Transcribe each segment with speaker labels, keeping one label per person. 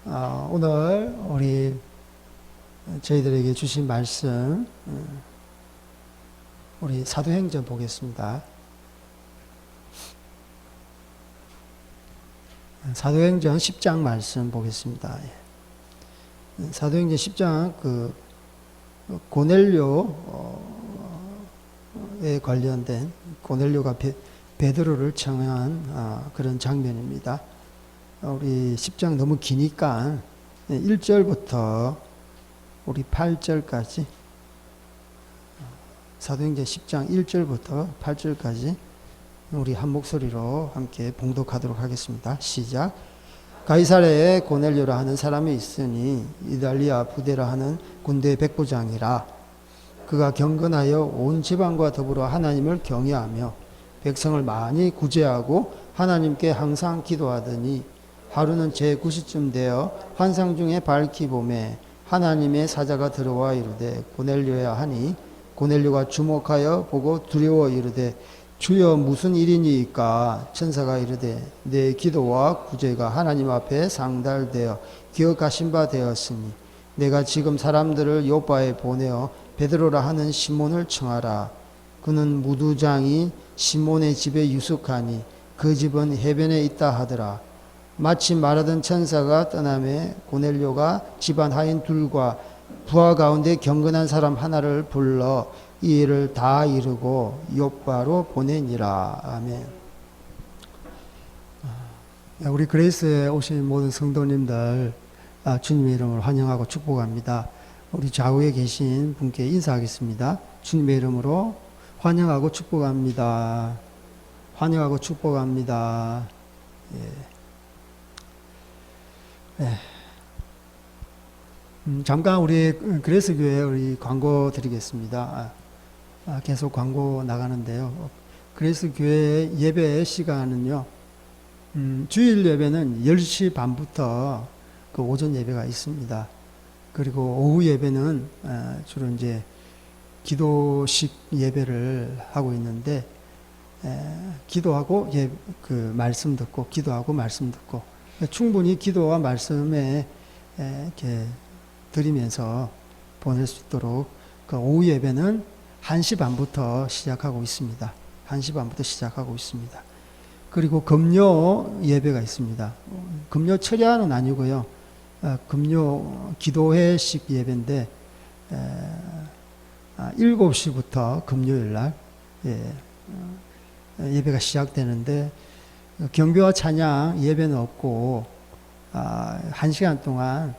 Speaker 1: 오늘 저희들에게 주신 말씀, 우리 사도행전 보겠습니다. 사도행전 10장 말씀 보겠습니다. 사도행전 10장 고넬료에 관련된 고넬료가 베드로를 청한 그런 장면입니다. 우리 10장 너무 기니까 1절부터 우리 8절까지, 사도행전 10장 1절부터 8절까지 우리 한 목소리로 함께 봉독하도록 하겠습니다. 시작. 가이사랴에 고넬료라 하는 사람이 있으니 이달리아 부대라 하는 군대 백부장이라. 그가 경건하여 온 지방과 더불어 하나님을 경외하며 백성을 많이 구제하고 하나님께 항상 기도하더니, 하루는 제9시쯤 되어 환상 중에 밝히 보매 하나님의 사자가 들어와 이르되 고넬료야 하니, 고넬료가 주목하여 보고 두려워 이르되 주여 무슨 일이니이까? 천사가 이르되 내 기도와 구제가 하나님 앞에 상달되어 기억하신 바 되었으니 내가 지금 사람들을 요빠에 보내어 베드로라 하는 시몬을 청하라. 그는 무두장이 시몬의 집에 유숙하니 그 집은 해변에 있다 하더라. 마치 말하던 천사가 떠나매 고넬료가 집안 하인 둘과 부하 가운데 경건한 사람 하나를 불러 이 일을 다 이루고 요빠로 보내니라. 아멘. 우리 그레이스에 오신 모든 성도님들 주님의 이름으로 환영하고 축복합니다. 우리 좌우에 계신 분께 인사하겠습니다. 주님의 이름으로 환영하고 축복합니다. 환영하고 축복합니다. 잠깐 우리 그레이스 교회 우리 광고 드리겠습니다. 계속 광고 나가는데요. 그레이스 교회 예배 시간은요, 주일 예배는 10시 반부터 그 오전 예배가 있습니다. 그리고 오후 예배는 주로 이제 기도식 예배를 하고 있는데, 기도하고 그 말씀 듣고, 기도하고 말씀 듣고, 충분히 기도와 말씀에 이렇게 드리면서 보낼 수 있도록 그 오후 예배는 1시 반부터 시작하고 있습니다. 1시 반부터 시작하고 있습니다. 그리고 금요 예배가 있습니다. 금요 철야는 아니고요. 금요 기도회식 예배인데 7시부터 금요일 날 예배가 시작되는데, 경배와 찬양 예배는 없고 1시간 동안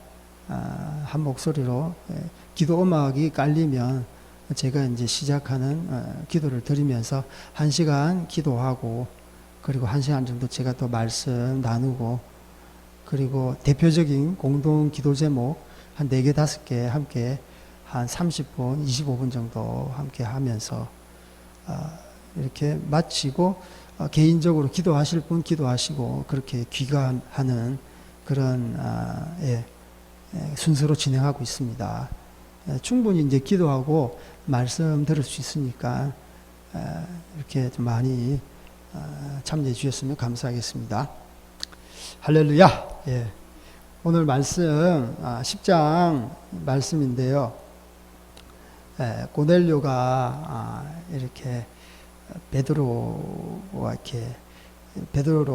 Speaker 1: 한 목소리로 기도 음악이 깔리면 제가 이제 시작하는 기도를 드리면서 1시간 기도하고, 그리고 1시간 정도 제가 또 말씀 나누고, 그리고 대표적인 공동 기도 제목 한 4개, 5개 함께 한 30분, 25분 정도 함께 하면서 이렇게 마치고 개인적으로 기도하실 분 기도하시고, 그렇게 귀가하는 그런 순서로 진행하고 있습니다. 충분히 이제 기도하고 말씀 들을 수 있으니까 이렇게 좀 많이 참여해 주셨으면 감사하겠습니다. 할렐루야. 오늘 말씀 10장 말씀인데요. 고넬료가 이렇게 베드로로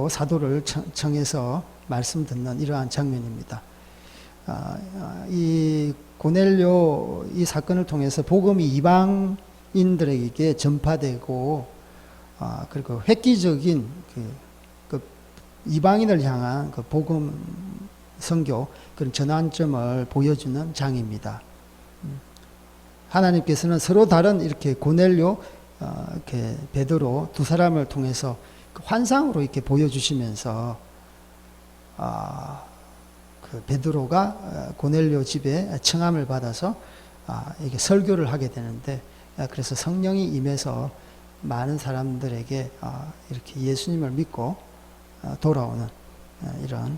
Speaker 1: 사도를 청해서 말씀 듣는 이러한 장면입니다. 이 고넬료 이 사건을 통해서 복음이 이방인들에게 전파되고, 그리고 획기적인 그 이방인을 향한 그 복음 선교, 그런 전환점을 보여주는 장입니다. 하나님께서는 서로 다른 이렇게 고넬료, 이렇게 베드로 두 사람을 통해서 환상으로 이렇게 보여주시면서 그 베드로가 고넬료 집에 청함을 받아서 이게 설교를 하게 되는데, 그래서 성령이 임해서 많은 사람들에게 이렇게 예수님을 믿고 돌아오는 이런,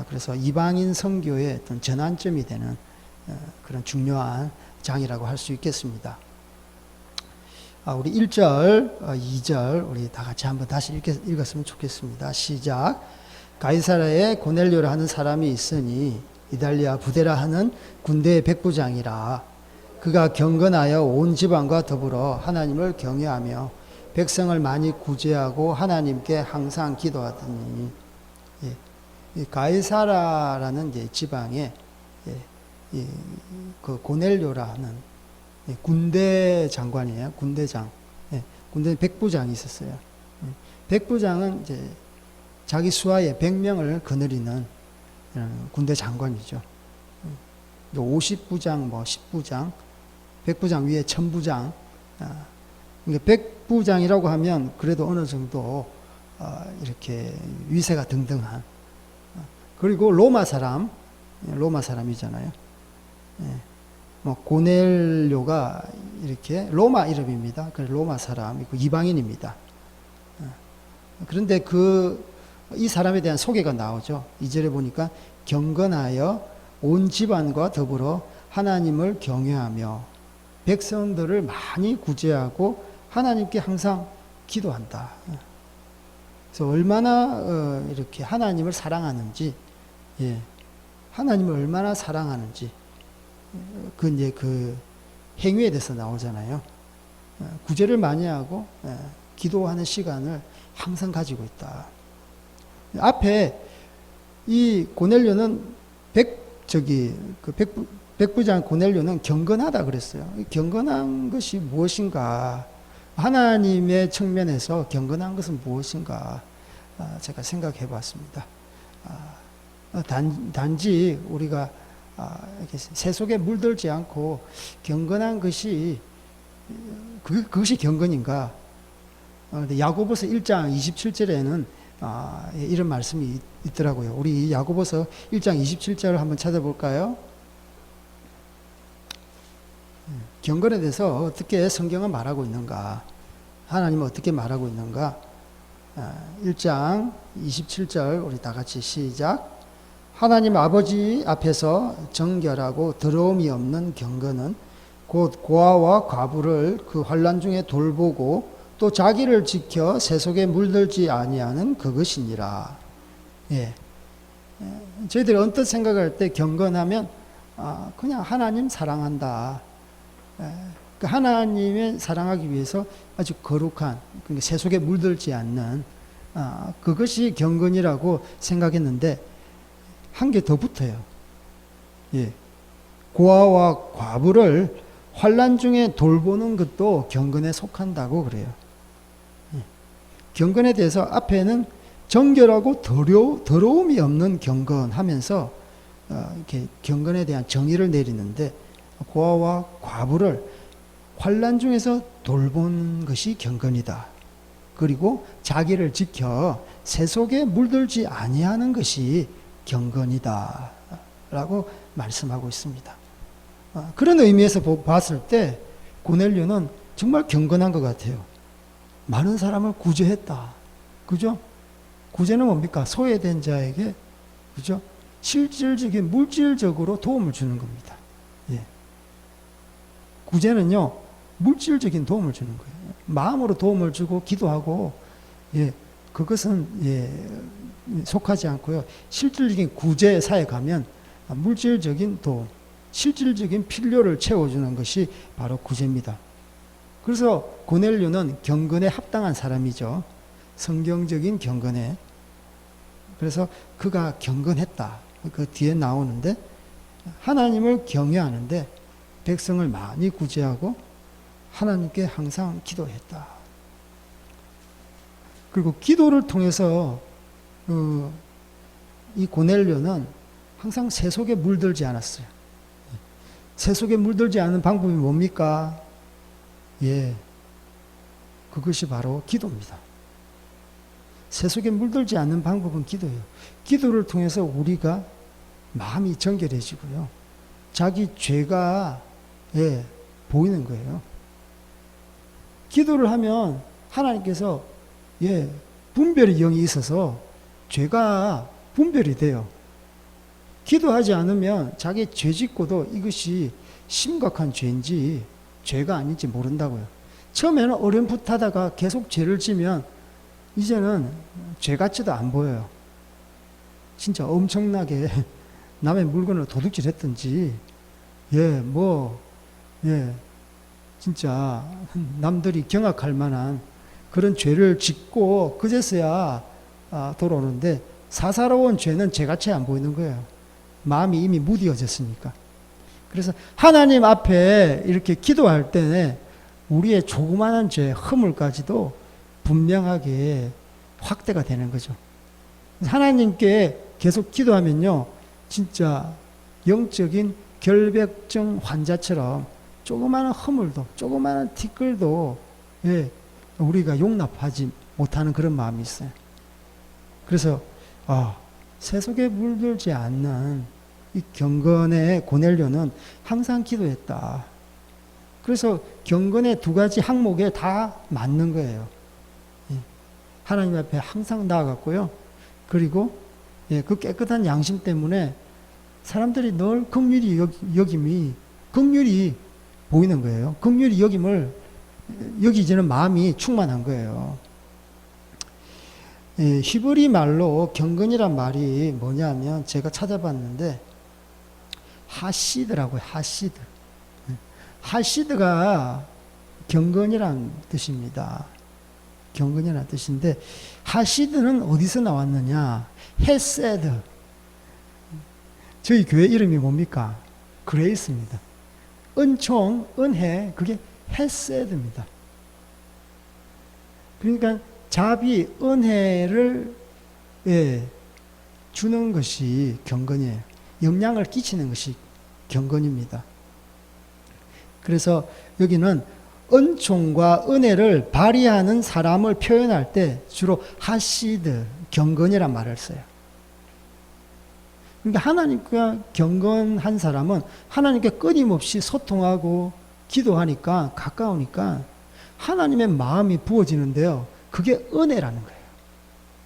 Speaker 1: 그래서 이방인 선교의 어떤 전환점이 되는 그런 중요한 장이라고 할 수 있겠습니다. 우리 1절, 2절 우리 다 같이 한번 다시 읽었으면 좋겠습니다. 시작. 가이사라에 고넬료라 하는 사람이 있으니 이달리아 부데라 하는 군대의 백부장이라. 그가 경건하여 온 집안과 더불어 하나님을 경외하며 백성을 많이 구제하고 하나님께 항상 기도하더니. 예. 이 가이사라라는 이제 지방에 그 고넬료라 하는 군대 장관이에요. 군대장. 군대 백부장이 있었어요. 백부장은 이제 자기 수하에 100명을 거느리는 군대 장관이죠. 50부장, 10부장, 백부장 위에 1000부장. 그러니까 백부장이라고 하면 그래도 어느 정도 이렇게 위세가 등등한. 그리고 로마 사람이잖아요. 고넬료가 이렇게 로마 이름입니다. 그래서 로마 사람이고 이방인입니다. 그런데 이 사람에 대한 소개가 나오죠. 2절에 보니까 경건하여 온 집안과 더불어 하나님을 경외하며 백성들을 많이 구제하고 하나님께 항상 기도한다. 그래서 얼마나 이렇게 하나님을 사랑하는지, 하나님을 얼마나 사랑하는지, 이제 그 행위에 대해서 나오잖아요. 구제를 많이 하고 기도하는 시간을 항상 가지고 있다. 앞에 이 고넬료는 백부장 고넬료는 경건하다 그랬어요. 경건한 것이 무엇인가? 하나님의 측면에서 경건한 것은 무엇인가? 제가 생각해 봤습니다. 단지 우리가 이렇게 새 속에 물들지 않고 경건한 것이 그것이 경건인가? 야고보서 1장 27절에는 이런 말씀이 있더라고요. 우리 야고보서 1장 27절을 한번 찾아볼까요? 경건에 대해서 어떻게 성경은 말하고 있는가? 하나님은 어떻게 말하고 있는가? 1장 27절 우리 다 같이 시작. 하나님 아버지 앞에서 정결하고 더러움이 없는 경건은 곧 고아와 과부를 그 환난 중에 돌보고 또 자기를 지켜 세속에 물들지 아니하는 그것이니라. 저희들이 언뜻 생각할 때 경건하면 그냥 하나님 사랑한다. 그 하나님의 사랑하기 위해서 아주 거룩한, 그러니까 세속에 물들지 않는 그것이 경건이라고 생각했는데 한 개 더 붙어요. 고아와 과부를 환난 중에 돌보는 것도 경건에 속한다고 그래요. 경건에 대해서 앞에는 정결하고 더러움이 없는 경건 하면서 이렇게 경건에 대한 정의를 내리는데 고아와 과부를 환난 중에서 돌보는 것이 경건이다. 그리고 자기를 지켜 세속에 물들지 아니하는 것이 경건이다 라고 말씀하고 있습니다. 그런 의미에서 봤을 때 고넬료는 정말 경건한 것 같아요. 많은 사람을 구제했다. 그죠? 구제는 뭡니까? 소외된 자에게, 그죠? 실질적인, 물질적으로 도움을 주는 겁니다. 구제는요, 물질적인 도움을 주는 거예요. 마음으로 도움을 주고 기도하고, 그것은, 속하지 않고요. 실질적인 구제사에 가면 물질적인 도움, 실질적인 필요를 채워주는 것이 바로 구제입니다. 그래서 고넬료는 경건에 합당한 사람이죠. 성경적인 경건에. 그래서 그가 경건했다. 그 뒤에 나오는데 하나님을 경외하는데 백성을 많이 구제하고 하나님께 항상 기도했다. 그리고 기도를 통해서 이 고넬료는 항상 세속에 물들지 않았어요. 세속에 물들지 않는 방법이 뭡니까? 그것이 바로 기도입니다. 세속에 물들지 않는 방법은 기도예요. 기도를 통해서 우리가 마음이 정결해지고요. 자기 죄가 보이는 거예요. 기도를 하면 하나님께서 분별의 영이 있어서 죄가 분별이 돼요. 기도하지 않으면 자기 죄 짓고도 이것이 심각한 죄인지 죄가 아닌지 모른다고요. 처음에는 어렴풋하다가 계속 죄를 지면 이제는 죄 같지도 안 보여요. 진짜 엄청나게 남의 물건을 도둑질 했든지, 진짜 남들이 경악할 만한 그런 죄를 짓고 그제서야 돌아오는데, 사사로운 죄는 죄같이 안 보이는 거예요. 마음이 이미 무뎌졌으니까. 그래서 하나님 앞에 이렇게 기도할 때 우리의 조그마한 죄, 허물까지도 분명하게 확대가 되는 거죠. 하나님께 계속 기도하면요, 진짜 영적인 결벽증 환자처럼 조그마한 허물도, 조그마한 티끌도 우리가 용납하지 못하는 그런 마음이 있어요. 그래서 새 속에 물들지 않는 이 경건의 고넬료는 항상 기도했다. 그래서 경건의 두 가지 항목에 다 맞는 거예요. 하나님 앞에 항상 나아갔고요. 그리고 그 깨끗한 양심 때문에 사람들이 늘 긍휼히 긍휼히 보이는 거예요. 긍휼히 여기지는 마음이 충만한 거예요. 히브리 말로 경건이란 말이 뭐냐면, 제가 찾아봤는데 하시드라고요. 하시드. 하시드가 경건이란 뜻입니다. 경건이라는 뜻인데, 하시드는 어디서 나왔느냐? 헤세드. 저희 교회 이름이 뭡니까? 그레이스입니다. 은총, 은혜, 그게 헤세드입니다. 그러니까 자비, 은혜를 주는 것이 경건이에요. 영향을 끼치는 것이 경건입니다. 그래서 여기는 은총과 은혜를 발휘하는 사람을 표현할 때 주로 하시드, 경건이란 말을 써요. 그러니까 하나님과 경건한 사람은 하나님께 끊임없이 소통하고 기도하니까, 가까우니까 하나님의 마음이 부어지는데요, 그게 은혜라는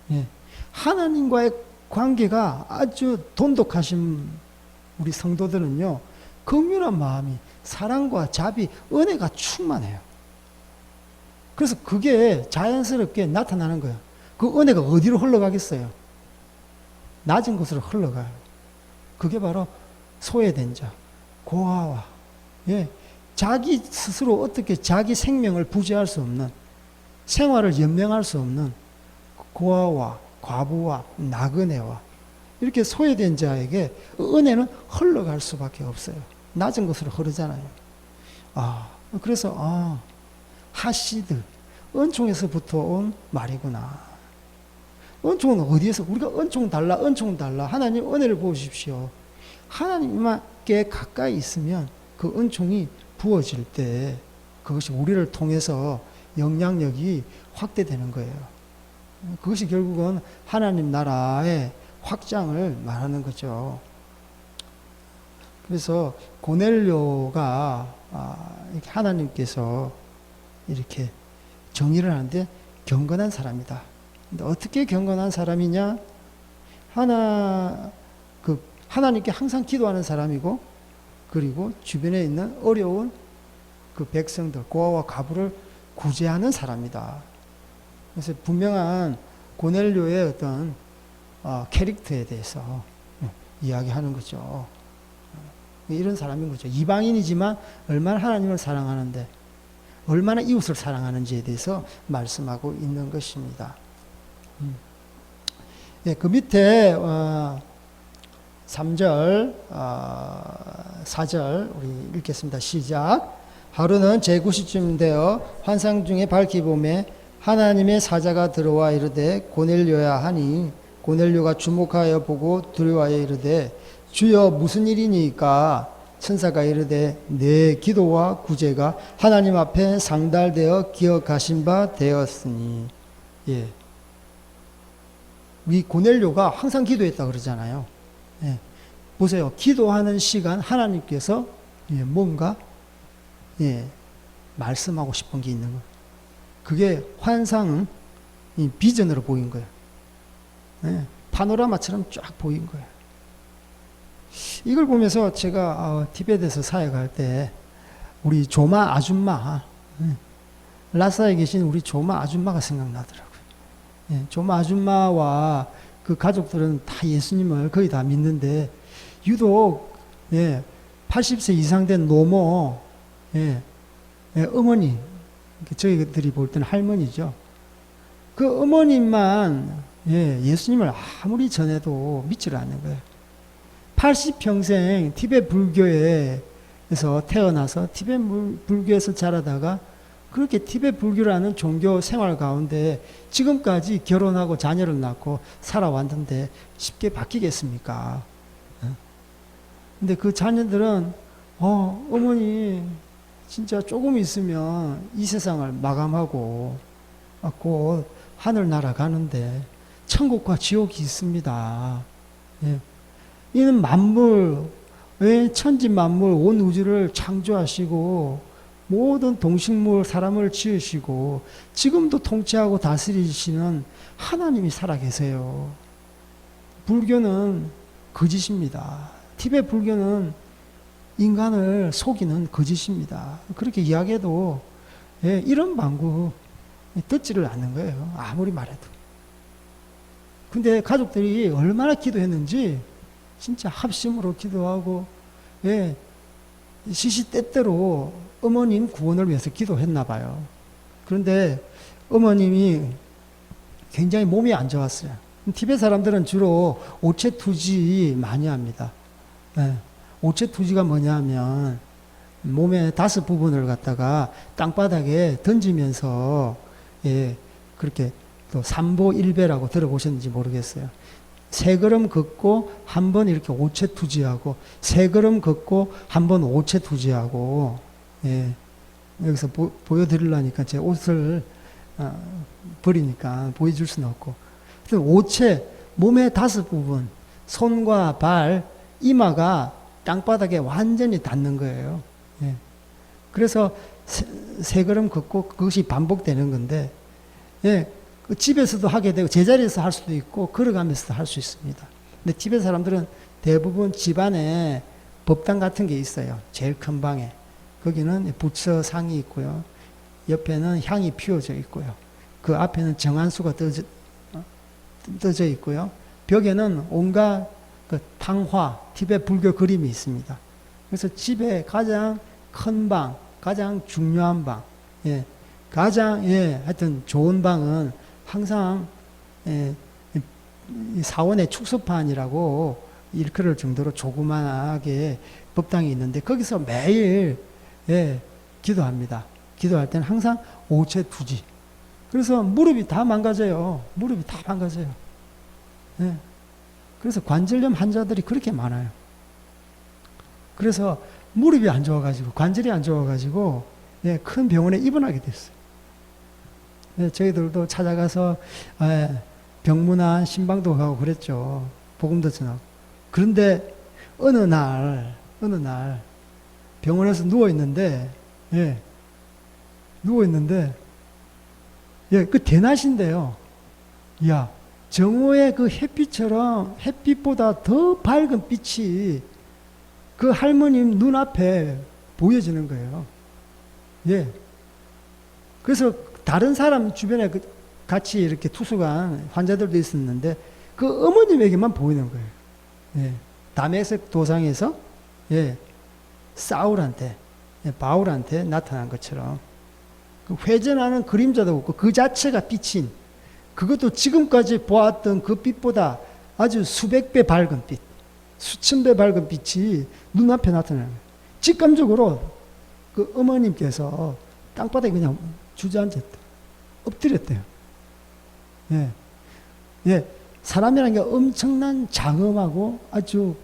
Speaker 1: 거예요. 하나님과의 관계가 아주 돈독하신 우리 성도들은요, 긍휼한 마음이, 사랑과 자비, 은혜가 충만해요. 그래서 그게 자연스럽게 나타나는 거예요. 그 은혜가 어디로 흘러가겠어요? 낮은 곳으로 흘러가요. 그게 바로 소외된 자, 고아와, 자기 스스로 어떻게 자기 생명을 부지할 수 없는, 생활을 연명할 수 없는 고아와 과부와 나그네와 이렇게 소외된 자에게 은혜는 흘러갈 수밖에 없어요. 낮은 곳으로 흐르잖아요. 그래서 하시드, 은총에서부터 온 말이구나. 은총은 어디에서? 우리가 은총 달라, 은총 달라. 하나님 은혜를 부어주십시오. 하나님께 가까이 있으면 그 은총이 부어질 때 그것이 우리를 통해서 영향력이 확대되는 거예요. 그것이 결국은 하나님 나라의 확장을 말하는 거죠. 그래서 고넬료가 하나님께서 이렇게 정의를 하는데 경건한 사람이다. 근데 어떻게 경건한 사람이냐? 하나님께 항상 기도하는 사람이고, 그리고 주변에 있는 어려운 그 백성들, 고아와 과부를 구제하는 사람이다. 그래서 분명한 고넬료의 어떤 캐릭터에 대해서 이야기하는 거죠. 이런 사람인 거죠. 이방인이지만 얼마나 하나님을 사랑하는데, 얼마나 이웃을 사랑하는지에 대해서 말씀하고 있는 것입니다. 그 밑에 3절, 4절 우리 읽겠습니다. 시작. 하루는 제9시쯤 되어 환상 중에 밝히 보매 하나님의 사자가 들어와 이르되 고넬료야 하니, 고넬료가 주목하여 보고 두려워하여 이르되 주여 무슨 일이니까? 천사가 이르되 내 기도와 구제가 하나님 앞에 상달되어 기억하신 바 되었으니. 이 고넬료가 항상 기도했다 그러잖아요. 보세요. 기도하는 시간 하나님께서 뭔가 말씀하고 싶은 게 있는 거예요. 그게 환상은 비전으로 보인 거예요. 파노라마처럼 쫙 보인 거예요. 이걸 보면서 제가 티베트에서 사역할 때 우리 조마 아줌마, 라사에 계신 우리 조마 아줌마가 생각나더라고요. 조마 아줌마와 그 가족들은 다 예수님을 거의 다 믿는데 유독 80세 이상 된 노모 어머니, 저희들이 볼 때는 할머니죠. 그 어머님만 예수님을 아무리 전해도 믿지를 않는 거예요. 80평생 티베트 불교에서 태어나서 티베트 불교에서 자라다가 그렇게 티베트 불교라는 종교 생활 가운데 지금까지 결혼하고 자녀를 낳고 살아왔는데 쉽게 바뀌겠습니까? 근데 그 자녀들은 어머니 진짜 조금 있으면 이 세상을 마감하고 곧 하늘 날아가는데 천국과 지옥이 있습니다. 이는 만물, 천지 만물 온 우주를 창조하시고 모든 동식물 사람을 지으시고 지금도 통치하고 다스리시는 하나님이 살아계세요. 불교는 거짓입니다. 티베트 불교는 인간을 속이는 거짓입니다. 그렇게 이야기해도 이런 방구 듣지를 않는 거예요. 아무리 말해도. 근데 가족들이 얼마나 기도했는지 진짜 합심으로 기도하고 시시때때로 어머님 구원을 위해서 기도했나 봐요. 그런데 어머님이 굉장히 몸이 안 좋았어요. 티베트 사람들은 주로 오체투지 많이 합니다. 오체투지가 뭐냐 하면 몸의 5부분을 갖다가 땅바닥에 던지면서 그렇게 또 삼보일배라고 들어보셨는지 모르겠어요. 3걸음 걷고 한 번 이렇게 오체투지하고 3걸음 걷고 한 번 오체투지하고 여기서 보여드리려니까 제 옷을 버리니까 보여줄 수는 없고 오체 몸의 5부분 손과 발 이마가 땅바닥에 완전히 닿는 거예요. 그래서 3걸음 걷고 그것이 반복되는 건데 집에서도 하게 되고 제자리에서 할 수도 있고 걸어가면서도 할 수 있습니다. 근데 티베트 사람들은 대부분 집안에 법당 같은 게 있어요. 제일 큰 방에. 거기는 부처상이 있고요. 옆에는 향이 피워져 있고요. 그 앞에는 정한수가 떠져 있고요. 벽에는 온갖 그 탕화, 티베트 불교 그림이 있습니다. 그래서 집에 가장 큰 방, 가장 중요한 방, 가장 하여튼 좋은 방은 항상 사원의 축소판이라고 일컬을 정도로 조그만하게 법당이 있는데 거기서 매일 기도합니다. 기도할 때는 항상 오체투지. 그래서 무릎이 다 망가져요. 무릎이 다 망가져요. 그래서 관절염 환자들이 그렇게 많아요. 그래서 무릎이 안 좋아가지고 관절이 안 좋아가지고 큰 병원에 입원하게 됐어요. 저희들도 찾아가서 병문안 신방도 가고 그랬죠. 복음도 전하고. 그런데 어느 날 병원에서 누워있는데 그 대낮인데요. 야, 정오의 그 햇빛처럼 햇빛보다 더 밝은 빛이 그 할머님 눈앞에 보여지는 거예요. 그래서 다른 사람 주변에 같이 이렇게 투숙한 환자들도 있었는데 그 어머님에게만 보이는 거예요. 다메섹 도상에서 사울한테 바울한테 나타난 것처럼 그 회전하는 그림자도 없고 그 자체가 빛인 그것도 지금까지 보았던 그 빛보다 아주 수백 배 밝은 빛, 수천 배 밝은 빛이 눈앞에 나타나는 거예요. 직감적으로 그 어머님께서 땅바닥에 그냥 주저앉았대. 엎드렸대요. 사람이라는 게 엄청난 장엄하고 아주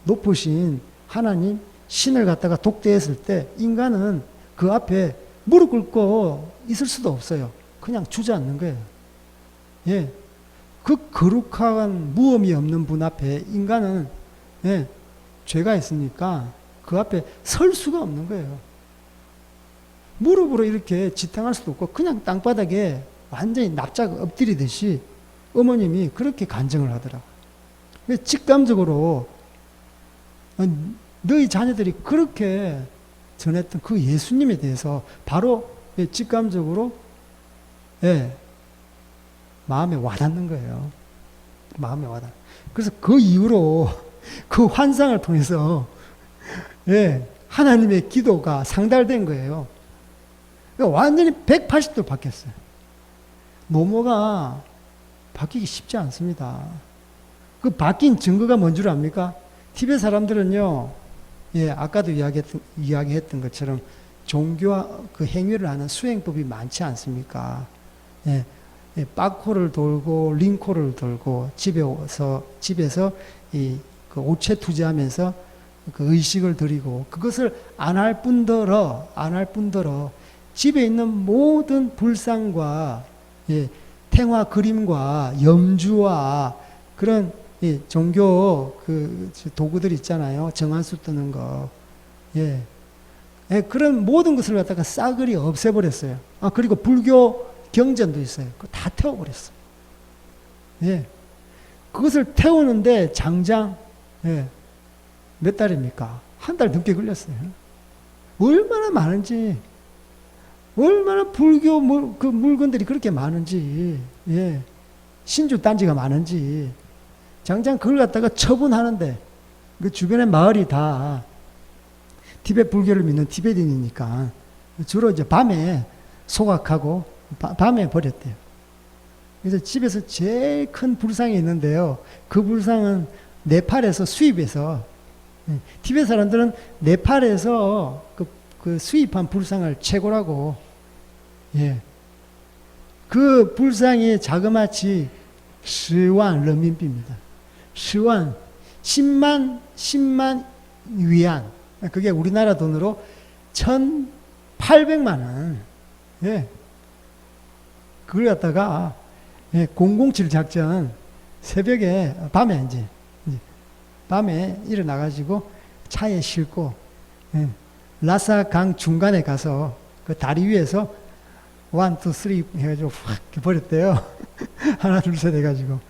Speaker 1: 높으신 하나님, 신을 갖다가 독대했을 때 인간은 그 앞에 무릎 꿇고 있을 수도 없어요. 그냥 주저앉는 거예요. 그 거룩한 무엄이 없는 분 앞에 인간은 죄가 있으니까 그 앞에 설 수가 없는 거예요. 무릎으로 이렇게 지탱할 수도 없고 그냥 땅바닥에 완전히 납작 엎드리듯이 어머님이 그렇게 간증을 하더라고요. 직감적으로 너희 자녀들이 그렇게 전했던 그 예수님에 대해서 바로 직감적으로 마음에 와닿는 거예요. 마음에 와닿. 그래서 그 이후로 그 환상을 통해서 예, 하나님의 기도가 상달된 거예요. 그러니까 완전히 180도 바뀌었어요. 노모가 바뀌기 쉽지 않습니다. 그 바뀐 증거가 뭔 줄 압니까? 티베트 사람들은요, 예, 아까도 이야기했던 것처럼 종교와 그 행위를 하는 수행법이 많지 않습니까? 예, 예, 빠코를 돌고 링코를 돌고 집에서 그 오체 투자하면서 그 의식을 드리고 그것을 안 할 뿐더러 집에 있는 모든 불상과 예, 탱화 그림과 염주와 그런 예, 종교 그 도구들 있잖아요. 정한수 뜨는 거. 예. 예, 그런 모든 것을 갖다가 싸그리 없애버렸어요. 아, 그리고 불교 경전도 있어요. 그거 다 태워버렸어요. 예. 그것을 태우는데 장장, 예. 몇 달입니까? 한 달 넘게 걸렸어요. 얼마나 많은지, 얼마나 불교 그 물건들이 그렇게 많은지, 예. 신주 단지가 많은지, 장장 그걸 갖다가 처분하는데, 그 주변의 마을이 다 티베트 불교를 믿는 티베트인이니까 주로 이제 밤에 소각하고 밤에 버렸대요. 그래서 집에서 제일 큰 불상이 있는데요. 그 불상은 네팔에서 수입해서 티베트 사람들은 네팔에서 그 수입한 불상을 최고라고. 예. 그 불상이 자그마치 10만 런민비입니다. 10만 위안. 그게 우리나라 돈으로 1,800만 원. 예. 그걸 갖다가, 예, 007 작전, 새벽에, 밤에 밤에 일어나가지고 차에 싣고, 예, 라사 강 중간에 가서 그 다리 위에서 1, 2, 3 해가지고 확 버렸대요. 하나, 둘, 셋 해가지고.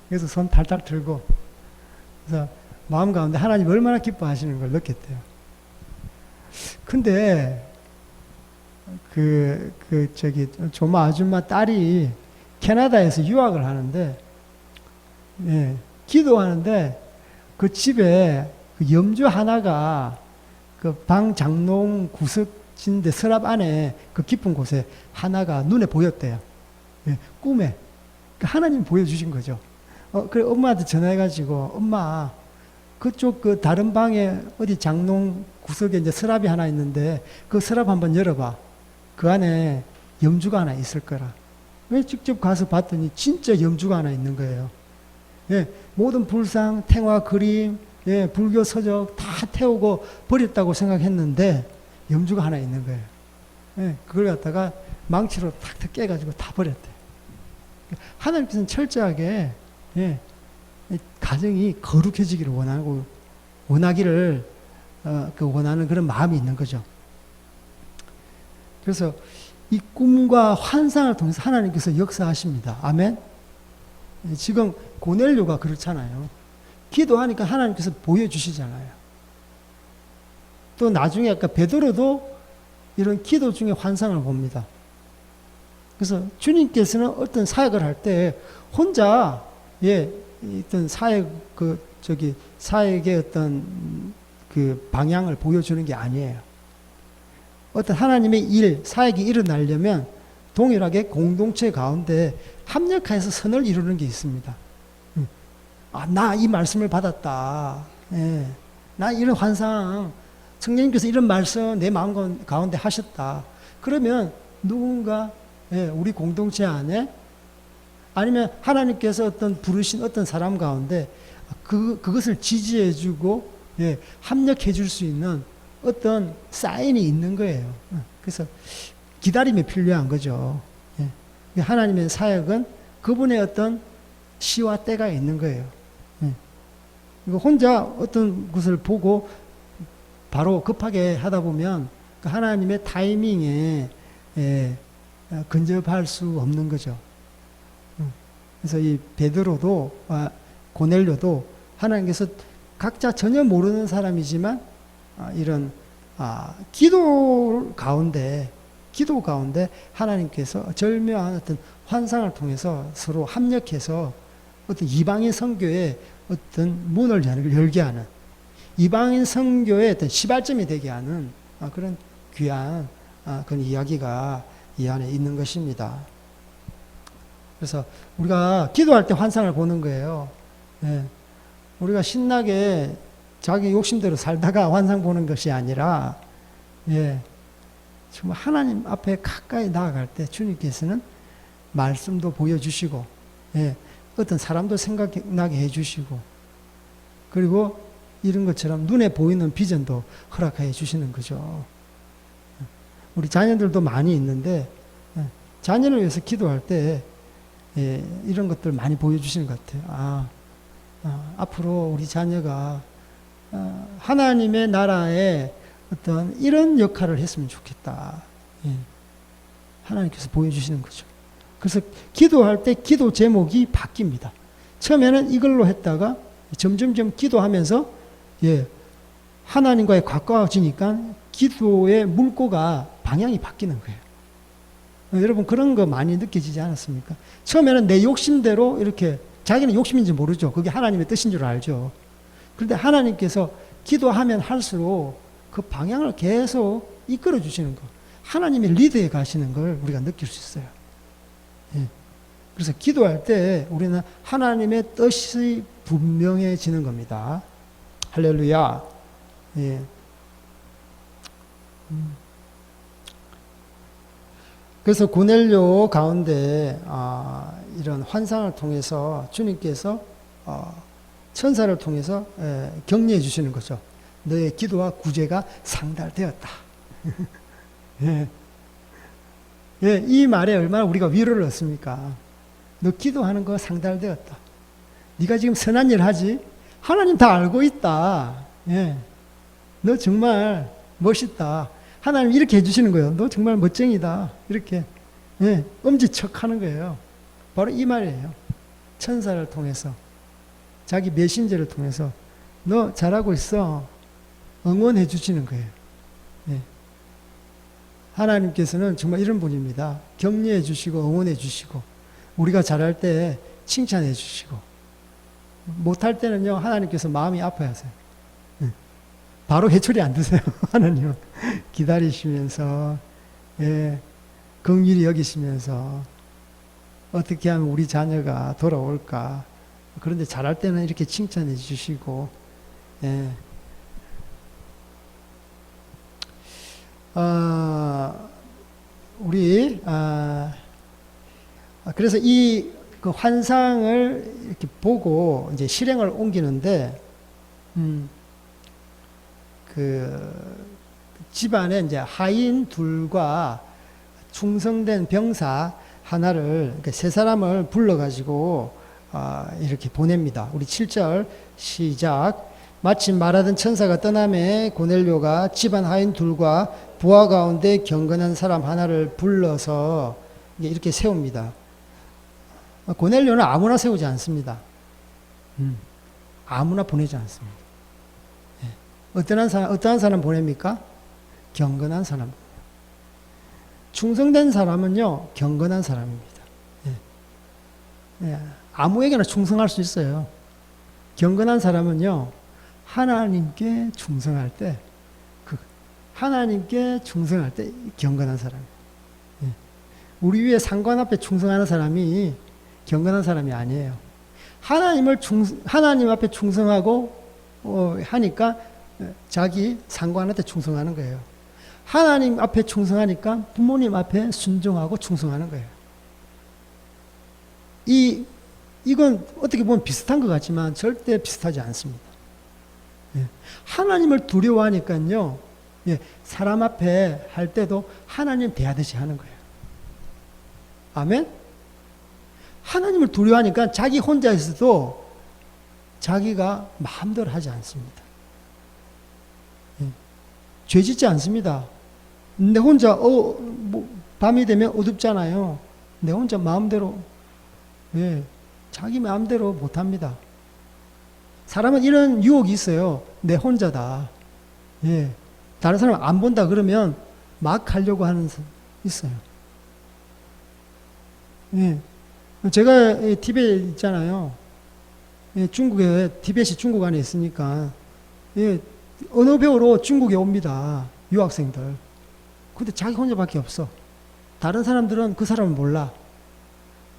Speaker 1: 그래서 손 탈탈 들고. 그래서 마음 가운데 하나님 얼마나 기뻐하시는 걸 느꼈대요. 근데, 조마 아줌마 딸이 캐나다에서 유학을 하는데, 예, 기도하는데, 그 집에 그 염주 하나가 그 방 장롱 구석진데 서랍 안에 그 깊은 곳에 하나가 눈에 보였대요. 예, 꿈에. 하나님 보여주신 거죠. 그래, 엄마한테 전화해가지고, 엄마, 그쪽 그 다른 방에 어디 장롱 구석에 이제 서랍이 하나 있는데 그 서랍 한번 열어봐. 그 안에 염주가 하나 있을 거라. 왜 직접 가서 봤더니 진짜 염주가 하나 있는 거예요. 예, 모든 불상, 탱화 그림, 예, 불교 서적 다 태우고 버렸다고 생각했는데 염주가 하나 있는 거예요. 예, 그걸 갖다가 망치로 탁탁 깨가지고 다 버렸대. 하나님께서는 철저하게, 예, 가정이 거룩해지기를 원하기를 원하는 그런 마음이 있는 거죠. 그래서 이 꿈과 환상을 통해서 하나님께서 역사하십니다. 아멘. 지금 고넬료가 그렇잖아요. 기도하니까 하나님께서 보여주시잖아요. 또 나중에 아까 베드로도 이런 기도 중에 환상을 봅니다. 그래서 주님께서는 어떤 사역을 할 때 혼자, 예, 어떤 사역의 어떤 그 방향을 보여주는 게 아니에요. 어떤 하나님의 사역이 일어나려면 동일하게 공동체 가운데 합력해서 선을 이루는 게 있습니다. 아, 나 이 말씀을 받았다. 예, 나 이런 환상, 성령님께서 이런 말씀 내 마음 가운데 하셨다. 그러면 누군가, 예, 우리 공동체 안에 아니면 하나님께서 어떤 부르신 어떤 사람 가운데 그것을 지지해주고, 예, 합력해줄 수 있는 어떤 사인이 있는 거예요. 그래서 기다림이 필요한 거죠. 예. 하나님의 사역은 그분의 어떤 시와 때가 있는 거예요. 예. 혼자 어떤 것을 보고 바로 급하게 하다 보면 하나님의 타이밍에, 예, 근접할 수 없는 거죠. 그래서 이 베드로도 고넬료도 하나님께서 각자 전혀 모르는 사람이지만 이런 기도 가운데 하나님께서 절묘한 어떤 환상을 통해서 서로 합력해서 어떤 이방인 선교에 어떤 문을 열게 하는, 이방인 선교의 어떤 시발점이 되게 하는 그런 귀한 그런 이야기가 이 안에 있는 것입니다. 그래서 우리가 기도할 때 환상을 보는 거예요. 예. 우리가 신나게 자기 욕심대로 살다가 환상 보는 것이 아니라, 예, 정말 하나님 앞에 가까이 나아갈 때 주님께서는 말씀도 보여주시고, 예, 어떤 사람도 생각나게 해주시고, 그리고 이런 것처럼 눈에 보이는 비전도 허락해 주시는 거죠. 우리 자녀들도 많이 있는데, 자녀를 위해서 기도할 때, 예, 이런 것들 많이 보여주시는 것 같아요. 앞으로 우리 자녀가 하나님의 나라에 어떤 이런 역할을 했으면 좋겠다. 예, 하나님께서 보여주시는 거죠. 그래서 기도할 때 기도 제목이 바뀝니다. 처음에는 이걸로 했다가 점점점 기도하면서, 예, 하나님과의 가까워지니까 기도의 물꼬가 방향이 바뀌는 거예요. 여러분 그런 거 많이 느껴지지 않았습니까? 처음에는 내 욕심대로 이렇게, 자기는 욕심인지 모르죠. 그게 하나님의 뜻인 줄 알죠. 그런데 하나님께서 기도하면 할수록 그 방향을 계속 이끌어 주시는 거, 하나님의 리드에 가시는 걸 우리가 느낄 수 있어요. 예. 그래서 기도할 때 우리는 하나님의 뜻이 분명해지는 겁니다. 할렐루야. 예. 그래서 고넬료 가운데 이런 환상을 통해서 주님께서 천사를 통해서 격려해 주시는 거죠. 너의 기도와 구제가 상달되었다. 예. 예, 이 말에 얼마나 우리가 위로를 얻습니까? 너 기도하는 거 상달되었다. 네가 지금 선한 일 하지? 하나님 다 알고 있다. 예. 너 정말 멋있다. 하나님 이렇게 해주시는 거예요. 너 정말 멋쟁이다. 이렇게, 예, 엄지척 하는 거예요. 바로 이 말이에요. 천사를 통해서, 자기 메신저를 통해서 너 잘하고 있어. 응원해 주시는 거예요. 예. 하나님께서는 정말 이런 분입니다. 격려해 주시고 응원해 주시고, 우리가 잘할 때 칭찬해 주시고, 못할 때는요 하나님께서 마음이 아파하세요. 바로 회초리 안 드세요. 하나님은 기다리시면서, 예, 긍휼히 여기시면서 어떻게 하면 우리 자녀가 돌아올까. 그런데 잘할 때는 이렇게 칭찬해 주시고, 예. 그래서 이 그 환상을 이렇게 보고 이제 실행을 옮기는데, 그 집안에 이제 하인 둘과 충성된 병사 하나를, 그러니까 세 사람을 불러가지고 이렇게 보냅니다. 우리 7절 시작. 마침 말하던 천사가 떠나매 고넬료가 집안 하인 둘과 부하 가운데 경건한 사람 하나를 불러서 이렇게 세웁니다. 고넬료는 아무나 세우지 않습니다. 아무나 보내지 않습니다. 어떠한 사람 보냅니까? 경건한 사람. 충성된 사람은요, 경건한 사람입니다. 예. 예. 아무에게나 충성할 수 있어요. 경건한 사람은요, 하나님께 충성할 때, 하나님께 충성할 때 경건한 사람이에요. 예. 우리 위에 상관 앞에 충성하는 사람이 경건한 사람이 아니에요. 하나님 앞에 충성하고 하니까 자기 상관한테 충성하는 거예요. 하나님 앞에 충성하니까 부모님 앞에 순종하고 충성하는 거예요. 이건 어떻게 보면 비슷한 것 같지만 절대 비슷하지 않습니다. 예. 하나님을 두려워하니까요, 예, 사람 앞에 할 때도 하나님 대하듯이 하는 거예요. 아멘? 하나님을 두려워하니까 자기 혼자 있어도 자기가 마음대로 하지 않습니다. 예. 죄 짓지 않습니다. 내 혼자 밤이 되면 어둡잖아요. 내 혼자 마음대로, 예, 자기 마음대로 못합니다. 사람은 이런 유혹이 있어요. 내 혼자다. 예, 다른 사람 안 본다 그러면 막 하려고 하는 사람 있어요. 예. 제가 티벳 있잖아요. 예, 중국에, 티벳이 중국 안에 있으니까, 예, 언어 배우러 중국에 옵니다. 유학생들. 근데 자기 혼자밖에 없어. 다른 사람들은 그 사람을 몰라.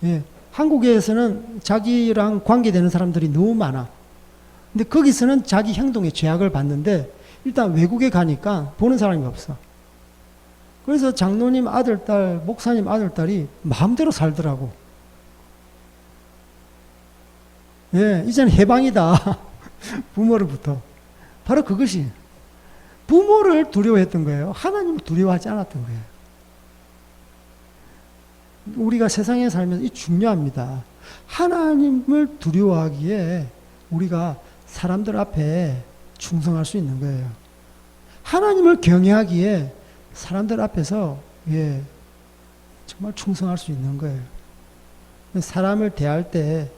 Speaker 1: 예, 한국에서는 자기랑 관계되는 사람들이 너무 많아. 근데 거기서는 자기 행동에 제약을 받는데, 일단 외국에 가니까 보는 사람이 없어. 그래서 장로님 아들딸, 목사님 아들딸이 마음대로 살더라고. 예, 이제는 해방이다. 부모로부터. 바로 그것이. 부모를 두려워했던 거예요. 하나님을 두려워하지 않았던 거예요. 우리가 세상에 살면서 이 중요합니다. 하나님을 두려워하기에 우리가 사람들 앞에 충성할 수 있는 거예요. 하나님을 경외하기에 사람들 앞에서 예, 정말 충성할 수 있는 거예요. 사람을 대할 때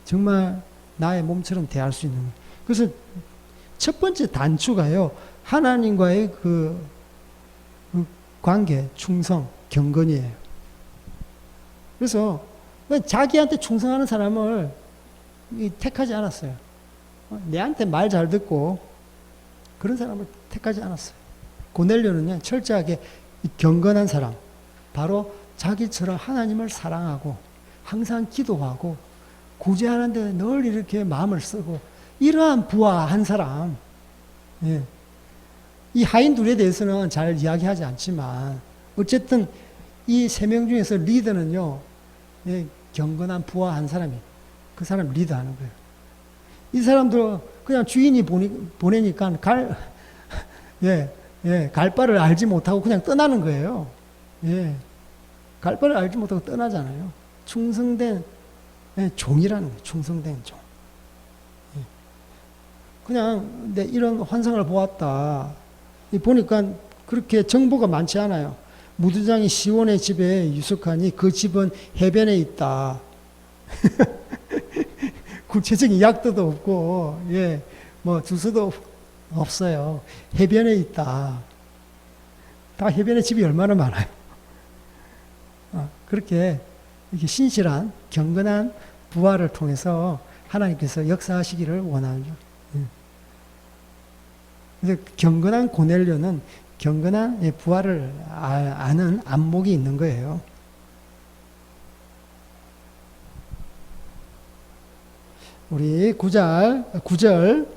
Speaker 1: 정말 나의 몸처럼 대할 수 있는 거예요. 그래서 첫 번째 단추가요. 하나님과의 그 관계, 충성, 경건이에요. 그래서 자기한테 충성하는 사람을 택하지 않았어요. 내한테 말 잘 듣고 그런 사람을 택하지 않았어요. 고넬료는요, 철저하게 경건한 사람, 바로 자기처럼 하나님을 사랑하고 항상 기도하고 구제하는데 늘 이렇게 마음을 쓰고 이러한 부하한 사람. 예. 이 하인 둘에 대해서는 잘 이야기하지 않지만 어쨌든 이 세 명 중에서 리더는요, 예, 경건한 부하한 사람이 그 사람 리더하는 거예요. 이 사람도 그냥 주인이 보내니까 갈 바를 알지 못하고 그냥 떠나는 거예요. 예. 갈 바를 알지 못하고 떠나잖아요. 충성된 종이라는 거예요. 충성된 종. 예. 그냥 내 이런 환상을 보았다. 보니까 그렇게 정보가 많지 않아요. 무두장이 시온의 집에 유숙하니 그 집은 해변에 있다. 구체적인 약도도 없고, 예, 뭐 주소도 없어요. 해변에 있다. 다 해변에 집이 얼마나 많아요. 그렇게 이렇게 신실한 경건한 부하를 통해서 하나님께서 역사하시기를 원하죠. 그래서 경건한 고넬료는 경건한 부하를 아는 안목이 있는 거예요. 우리 9절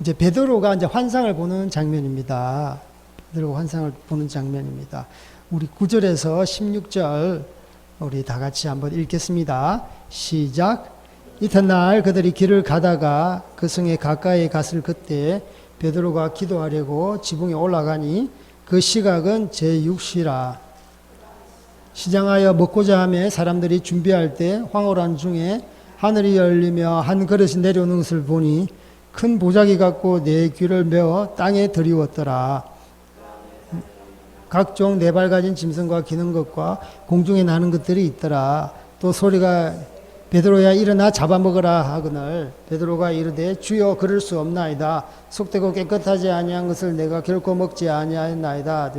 Speaker 1: 이제 베드로가 이제 환상을 보는 장면입니다. 베드로가 환상을 보는 장면입니다. 우리 9절에서 16절 우리 다 같이 한번 읽겠습니다. 시작. 이튿날 그들이 길을 가다가 그 성에 가까이 갔을 그때 베드로가 기도하려고 지붕에 올라가니 그 시각은 제6시라. 시장하여 먹고자 하며 사람들이 준비할 때 황홀한 중에 하늘이 열리며 한 그릇이 내려오는 것을 보니 큰 보자기 같고 네 귀를 메어 땅에 들이웠더라. 각종 네 발 가진 짐승과 기는 것과 공중에 나는 것들이 있더라. 또 소리가 베드로야 일어나 잡아먹으라 하거늘 베드로가 이르되 주여 그럴 수 없나이다. 속되고 깨끗하지 아니한 것을 내가 결코 먹지 아니하였나이다.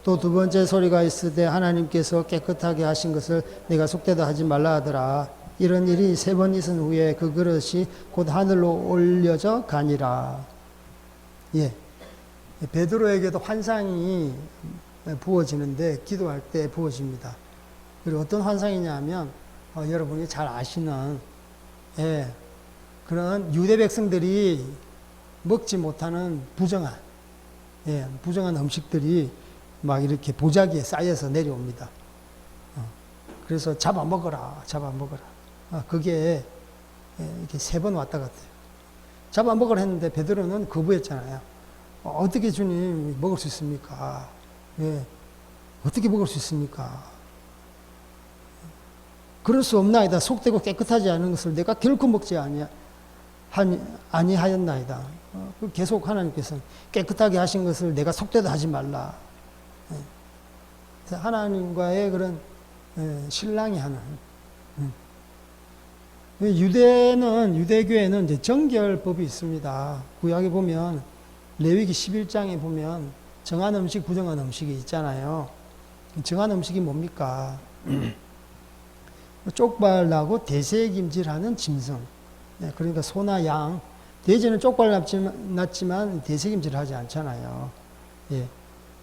Speaker 1: 또 두 번째 소리가 있으되 하나님께서 깨끗하게 하신 것을 내가 속되도 하지 말라 하더라. 이런 일이 세 번 있은 후에 그 그릇이 곧 하늘로 올려져 가니라. 예, 베드로에게도 환상이 부어지는데 기도할 때 부어집니다. 그리고 어떤 환상이냐 하면 여러분이 잘 아시는 그런 유대 백성들이 먹지 못하는 부정한 음식들이 막 이렇게 보자기에 쌓여서 내려옵니다. 그래서 잡아먹어라. 그게 이렇게 세 번 왔다 갔다 해요. 잡아먹으라 했는데 베드로는 거부했잖아요. 어떻게 주님 먹을 수 있습니까? 어떻게 먹을 수 있습니까? 그럴 수 없나이다. 속되고 깨끗하지 않은 것을 내가 결코 먹지 아니하였나이다. 계속 하나님께서 깨끗하게 하신 것을 내가 속되도 하지 말라. 하나님과의 그런 신랑이 하는. 유대교회는 이제 정결법이 있습니다. 구약에 보면 레위기 11장에 보면 정한 음식, 부정한 음식이 있잖아요. 정한 음식이 뭡니까? 쪽발나고 대세김질하는 짐승. 네, 그러니까 소나 양. 돼지는 쪽발 났지만 대세김질을 하지 않잖아요. 예.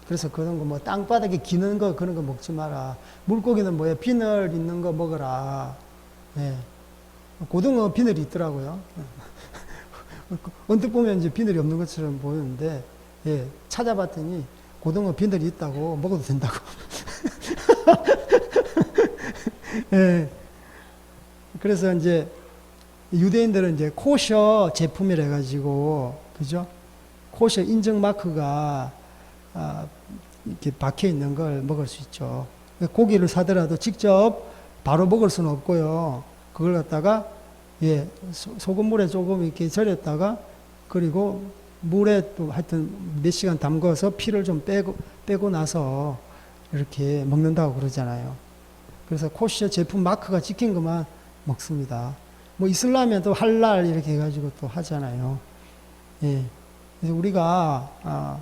Speaker 1: 그래서 그런 거 뭐 땅바닥에 기는 거 그런 거 먹지 마라. 물고기는 뭐야? 비늘 있는 거 먹어라. 예. 고등어 비늘이 있더라고요. 언뜻 보면 이제 비늘이 없는 것처럼 보이는데, 예. 찾아봤더니 고등어 비늘이 있다고 먹어도 된다고. 예. 그래서 이제 유대인들은 이제 코셔 제품이라 가지고, 그죠? 코셔 인증 마크가 이렇게 박혀 있는 걸 먹을 수 있죠. 고기를 사더라도 직접 바로 먹을 수는 없고요. 그걸 갖다가 예, 소금물에 조금 이렇게 절였다가 그리고 물에 또 하여튼 몇 시간 담궈서 피를 좀 빼고 나서 이렇게 먹는다고 그러잖아요. 그래서 코시어 제품 마크가 찍힌 것만 먹습니다. 뭐 이슬람에도 할랄 이렇게 해가지고 또 하잖아요. 예. 그래서 우리가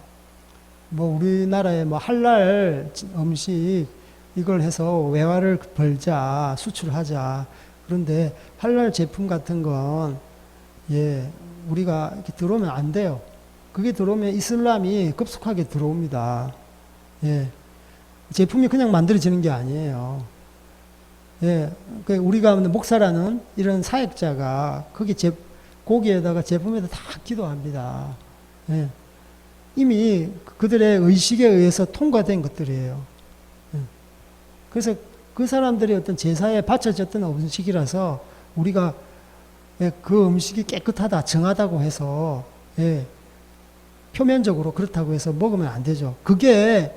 Speaker 1: 뭐 우리나라에 뭐 할랄 음식 이걸 해서 외화를 벌자, 수출하자. 그런데 할랄 제품 같은 건 예, 우리가 이렇게 들어오면 안 돼요. 그게 들어오면 이슬람이 급속하게 들어옵니다. 예. 제품이 그냥 만들어지는 게 아니에요. 예. 그 우리가 목사라는 이런 사역자가 거기 고기에다가 제품에다 다 기도합니다. 예. 이미 그들의 의식에 의해서 통과된 것들이에요. 예. 그래서 그 사람들이 어떤 제사에 바쳐졌던 음식이라서 우리가 예, 그 음식이 깨끗하다, 정하다고 해서 예, 표면적으로 그렇다고 해서 먹으면 안 되죠. 그게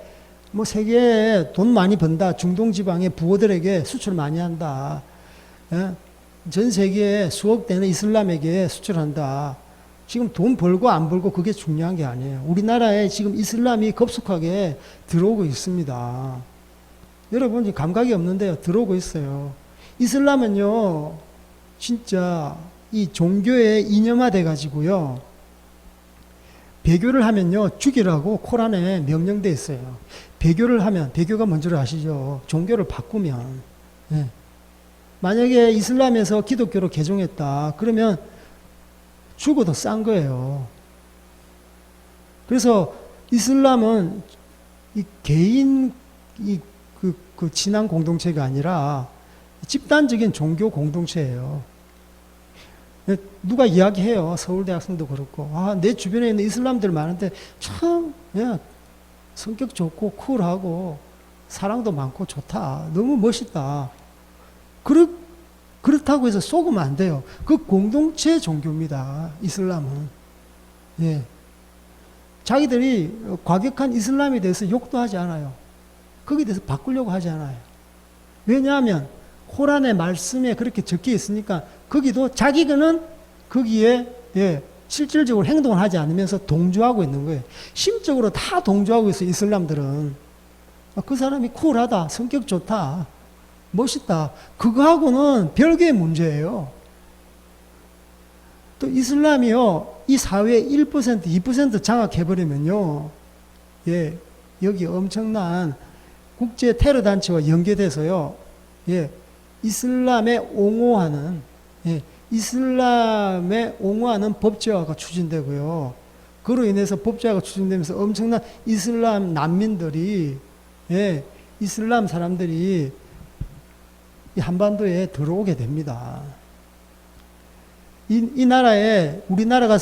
Speaker 1: 뭐 세계에 돈 많이 번다, 중동 지방의 부호들에게 수출 많이 한다, 예? 전 세계에 수억 대는 이슬람에게 수출한다. 지금 돈 벌고 안 벌고 그게 중요한 게 아니에요. 우리나라에 지금 이슬람이 급속하게 들어오고 있습니다. 여러분 감각이 없는데요, 들어오고 있어요. 이슬람은요, 진짜 이 종교에 이념화돼 가지고요, 배교를 하면요 죽이라고 코란에 명령돼 있어요. 배교를 하면, 배교가 뭔지를 아시죠? 종교를 바꾸면, 예. 만약에 이슬람에서 기독교로 개종했다 그러면 죽어도 싼 거예요. 그래서 이슬람은 이 개인 그 진앙 공동체가 아니라 집단적인 종교 공동체예요. 누가 이야기해요. 서울대 학생도 그렇고, 내 주변에 있는 이슬람들 많은데 참 야, 성격 좋고 쿨하고 사랑도 많고 좋다. 너무 멋있다. 그렇다고 해서 속으면 안 돼요. 그 공동체 종교입니다. 이슬람은. 예. 자기들이 과격한 이슬람에 대해서 욕도 하지 않아요. 거기에 대해서 바꾸려고 하지 않아요. 왜냐하면 코란의 말씀에 그렇게 적혀 있으니까 거기도 자기는 거기에 예, 실질적으로 행동을 하지 않으면서 동조하고 있는 거예요. 심적으로 다 동조하고 있어요. 이슬람들은. 그 사람이 쿨하다, 성격 좋다, 멋있다. 그거하고는 별개의 문제예요. 또 이슬람이요, 이 사회의 1%, 2% 장악해버리면요, 예, 여기 엄청난 국제 테러 단체와 연계돼서요, 예, 이슬람에 옹호하는, 예, 이슬람에 옹호하는 법제화가 추진되고요. 그로 인해서 법제화가 추진되면서 엄청난 이슬람 난민들이, 예, 이슬람 사람들이 이 한반도에 들어오게 됩니다. 이 나라에, 우리나라가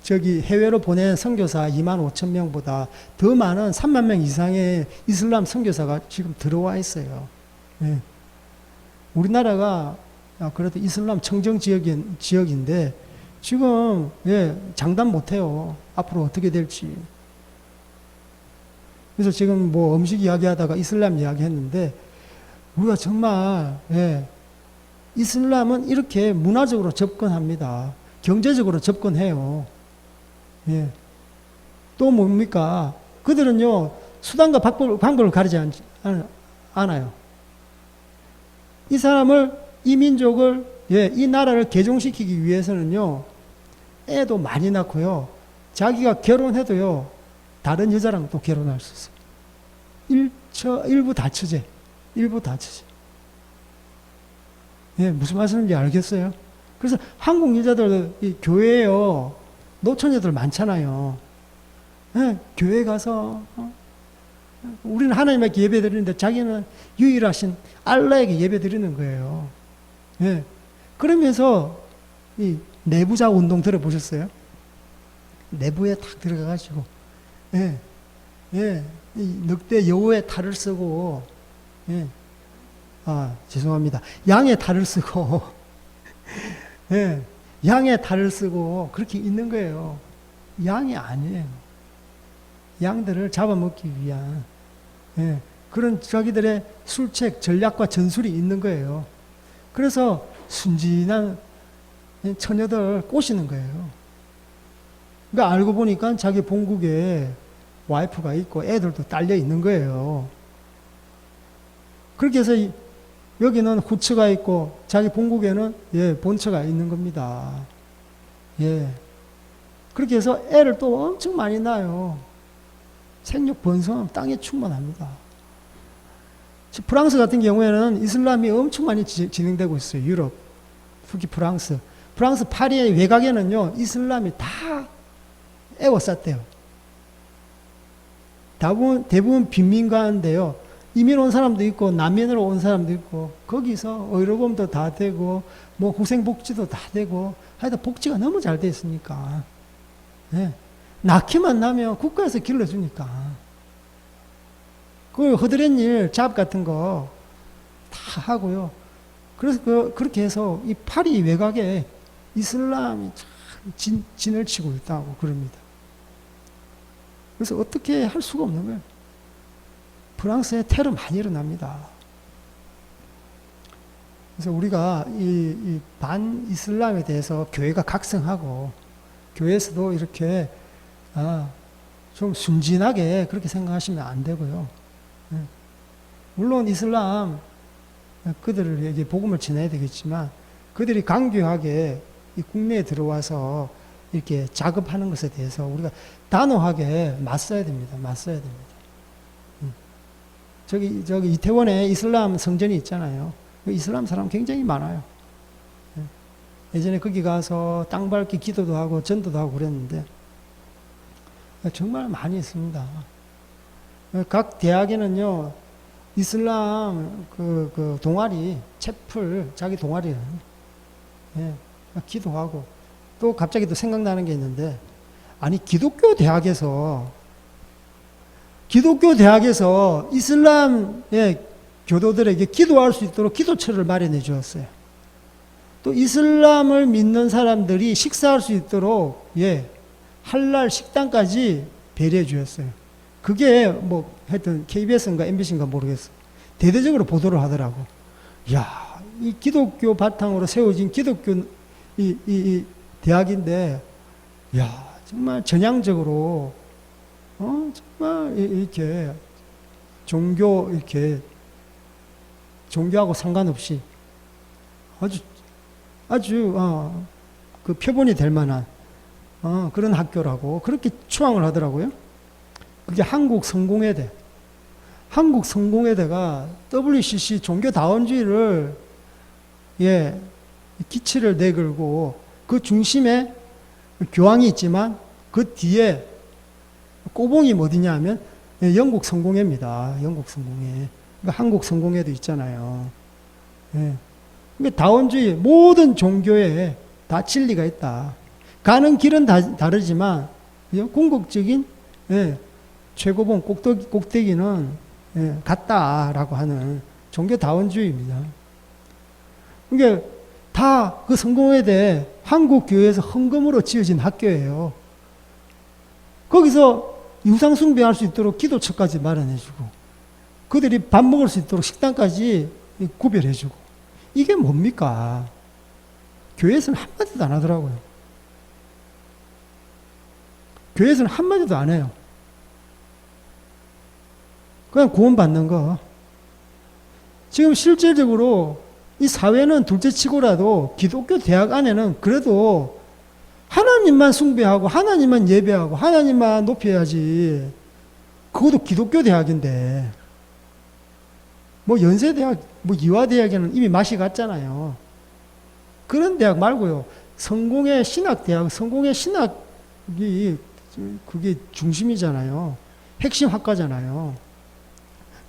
Speaker 1: 저기 해외로 보낸 선교사 25,000명보다 더 많은 3만 명 이상의 이슬람 선교사가 지금 들어와 있어요. 예. 우리나라가 그래도 이슬람 청정 지역인데 지금 예, 장담 못해요. 앞으로 어떻게 될지. 그래서 지금 뭐 음식 이야기하다가 이슬람 이야기했는데 우리가 정말 예, 이슬람은 이렇게 문화적으로 접근합니다. 경제적으로 접근해요. 예. 또 뭡니까? 그들은요, 수단과 방법을 가리지 않아요. 이 사람을, 이 민족을, 예, 이 나라를 개종시키기 위해서는요, 애도 많이 낳고요, 자기가 결혼해도요, 다른 여자랑 또 결혼할 수 있어요. 일부 다처제. 일부 다처제. 예, 무슨 말씀인지 알겠어요? 그래서 한국 여자들, 이 교회에요, 노처녀들 많잖아요. 예, 교회 가서, 우리는 하나님께 예배 드리는데 자기는 유일하신 알라에게 예배 드리는 거예요. 예. 그러면서 이 내부자 운동 들어보셨어요? 내부에 딱 들어가가지고, 예, 예, 이 늑대 여우의 탈을 쓰고, 예, 죄송합니다. 양의 탈을 쓰고, 예, 양의 탈을 쓰고 그렇게 있는 거예요. 양이 아니에요. 양들을 잡아먹기 위한, 예, 그런 자기들의 술책, 전략과 전술이 있는 거예요. 그래서 순진한 처녀들 꼬시는 거예요. 그러니까 알고 보니까 자기 본국에 와이프가 있고 애들도 딸려 있는 거예요. 그렇게 해서 여기는 후처가 있고 자기 본국에는, 예, 본처가 있는 겁니다. 예. 그렇게 해서 애를 또 엄청 많이 낳아요. 생육 번성은 땅에 충만합니다. 프랑스 같은 경우에는 이슬람이 엄청 많이 진행되고 있어요. 유럽, 특히 프랑스. 프랑스 파리의 외곽에는요, 이슬람이 다 에워쌌대요. 대부분 빈민가인데요. 이민 온 사람도 있고, 난민으로 온 사람도 있고, 거기서 의료보험도 다 되고, 뭐 후생복지도 다 되고, 하여튼 복지가 너무 잘 돼 있으니까. 예. 낳기만 나면 국가에서 길러주니까. 그 허드렛 일, 잡 같은 거 다 하고요. 그래서 그렇게 해서 이 파리 외곽에 이슬람이 참 진을 치고 있다고 그럽니다. 그래서 어떻게 할 수가 없는 거예요. 프랑스에 테러 많이 일어납니다. 그래서 우리가 이 반 이슬람에 대해서 교회가 각성하고 교회에서도 이렇게 좀 순진하게 그렇게 생각하시면 안 되고요. 물론 이슬람 그들에게 복음을 전해야 되겠지만 그들이 강교하게 이 국내에 들어와서 이렇게 작업하는 것에 대해서 우리가 단호하게 맞서야 됩니다. 맞서야 됩니다. 저기 이태원에 이슬람 성전이 있잖아요. 이슬람 사람 굉장히 많아요. 예전에 거기 가서 땅 밟기 기도도 하고 전도도 하고 그랬는데 정말 많이 있습니다. 각 대학에는요, 이슬람 그 동아리, 채플, 자기 동아리는, 예, 기도하고, 또 갑자기 또 생각나는 게 있는데, 아니, 기독교 대학에서 이슬람의 교도들에게 기도할 수 있도록 기도처를 마련해 주었어요. 또 이슬람을 믿는 사람들이 식사할 수 있도록, 예, 할랄 식당까지 배려해 주었어요. 그게 뭐 하여튼 KBS인가 MBC인가 모르겠어. 대대적으로 보도를 하더라고. 야, 이 기독교 바탕으로 세워진 기독교 이 대학인데, 야, 정말 전향적으로, 정말 이렇게 종교하고 상관없이 아주 그 표본이 될 만한 그런 학교라고 그렇게 추앙을 하더라고요. 그게 한국성공회대. 한국성공회대가 WCC 종교다원주의를, 예, 기치를 내걸고 그 중심에 교황이 있지만 그 뒤에 꼬봉이 어디냐 하면 영국 성공회입니다. 영국 성공회. 그러니까 한국 성공회도 있잖아요. 예. 그러니까 다원주의, 모든 종교에 다 진리가 있다. 가는 길은 다르지만 궁극적인, 예, 최고봉 꼭대기는, 예, 같다라고 하는 종교다원주의입니다. 그러니까 다 그 성공회대 한국 교회에서 헌금으로 지어진 학교예요. 거기서 유상 숭배할 수 있도록 기도처까지 마련해주고 그들이 밥 먹을 수 있도록 식당까지 구별해주고 이게 뭡니까? 교회에서는 한마디도 안 하더라고요. 교회에서는 한마디도 안 해요. 그냥 구원받는 거. 지금 실질적으로 이 사회는 둘째치고라도 기독교 대학 안에는 그래도 하나님만 숭배하고 하나님만 예배하고 하나님만 높여야지. 그것도 기독교 대학인데 뭐 연세대학, 뭐 이화대학에는 이미 맛이 갔잖아요. 그런 대학 말고요. 성공의 신학대학, 성공의 신학이 그게 중심이잖아요. 핵심 학과잖아요.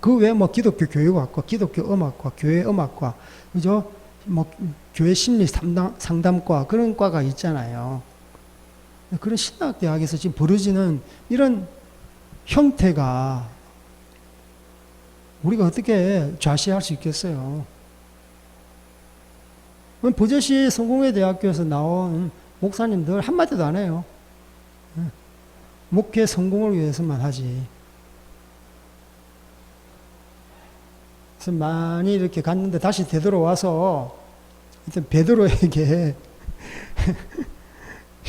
Speaker 1: 그 외에 뭐 기독교 교육학과, 기독교 음악과, 교회 음악과, 그죠? 뭐 교회 심리 상담과 그런 과가 있잖아요. 그런 신학대학에서 지금 벌어지는 이런 형태가 우리가 어떻게 좌시할 수 있겠어요? 버젓이 성공회 대학교에서 나온 목사님들 한마디도 안 해요. 목회 성공을 위해서만 하지. 그래서 많이 이렇게 갔는데 다시 되돌아와서 일단 베드로에게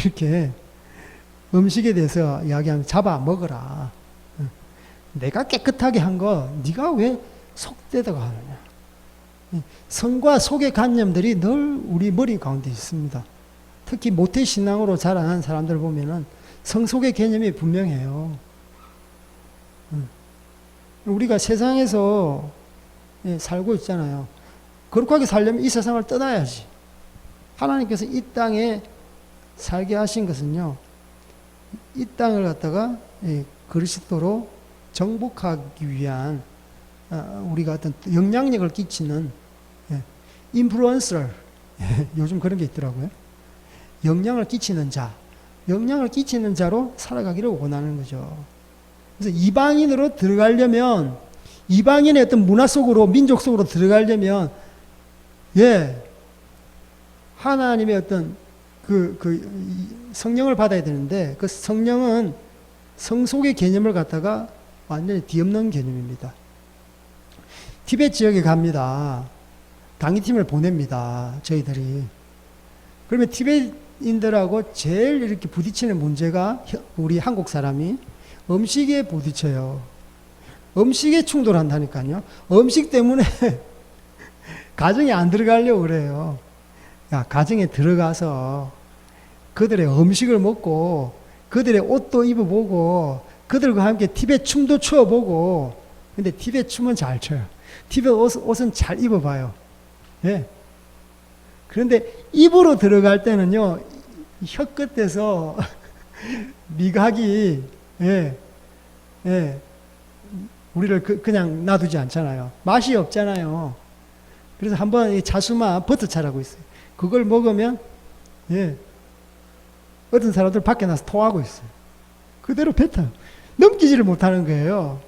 Speaker 1: 이렇게 음식에 대해서 이야기하면 잡아 먹어라. 내가 깨끗하게 한 거 네가 왜 속되다가 하느냐. 성과 속의 관념들이 늘 우리 머리 가운데 있습니다. 특히 모태신앙으로 자라난 사람들 보면은 성 속의 개념이 분명해요. 우리가 세상에서 살고 있잖아요. 거룩하게 살려면 이 세상을 떠나야지. 하나님께서 이 땅에 살게 하신 것은요, 이 땅을 갖다가 그리스도로 정복하기 위한 우리가 어떤 영향력을 끼치는 인플루언서, 요즘 그런 게 있더라고요. 영향을 끼치는 자, 영향을 끼치는 자로 살아가기를 원하는 거죠. 그래서 이방인으로 들어가려면, 이방인의 어떤 문화 속으로, 민족 속으로 들어가려면, 하나님의 어떤 성령을 받아야 되는데, 그 성령은 성속의 개념을 갖다가 완전히 뒤엎는 개념입니다. 티베트 지역에 갑니다. 강의팀을 보냅니다. 저희들이. 그러면 티베트인들하고 제일 이렇게 부딪히는 문제가 우리 한국 사람이 음식에 부딪혀요. 음식에 충돌한다니까요. 음식 때문에 가정에 안 들어가려고 그래요. 야, 가정에 들어가서 그들의 음식을 먹고 그들의 옷도 입어보고 그들과 함께 티베트 춤도 춰보고. 근데 티베트 춤은 잘 춰요. 티베트 옷은 잘 입어봐요. 예. 그런데 입으로 들어갈 때는요, 혀 끝에서 미각이, 우리를 그냥 놔두지 않잖아요. 맛이 없잖아요. 그래서 한번 이 자수마 버터차라고 있어요. 그걸 먹으면, 어떤 사람들 밖에 나서 토하고 있어요. 그대로 뱉어요. 넘기지를 못하는 거예요.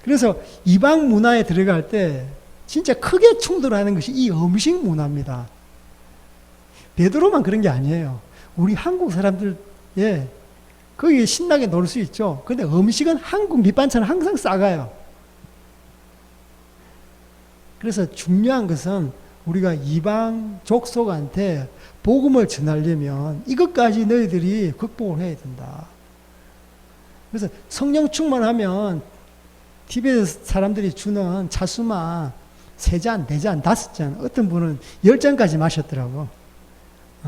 Speaker 1: 그래서 이방 문화에 들어갈 때 진짜 크게 충돌하는 것이 이 음식 문화입니다. 베드로만 그런 게 아니에요. 우리 한국 사람들, 거기 신나게 놀 수 있죠. 근데 음식은 한국 밑반찬은 항상 싸가요. 그래서 중요한 것은 우리가 이방 족속한테 복음을 전하려면 이것까지 너희들이 극복을 해야 된다. 그래서 성령 충만하면 티베트 사람들이 주는 차수마 3잔, 4잔, 5잔, 어떤 분은 10잔까지 마셨더라고.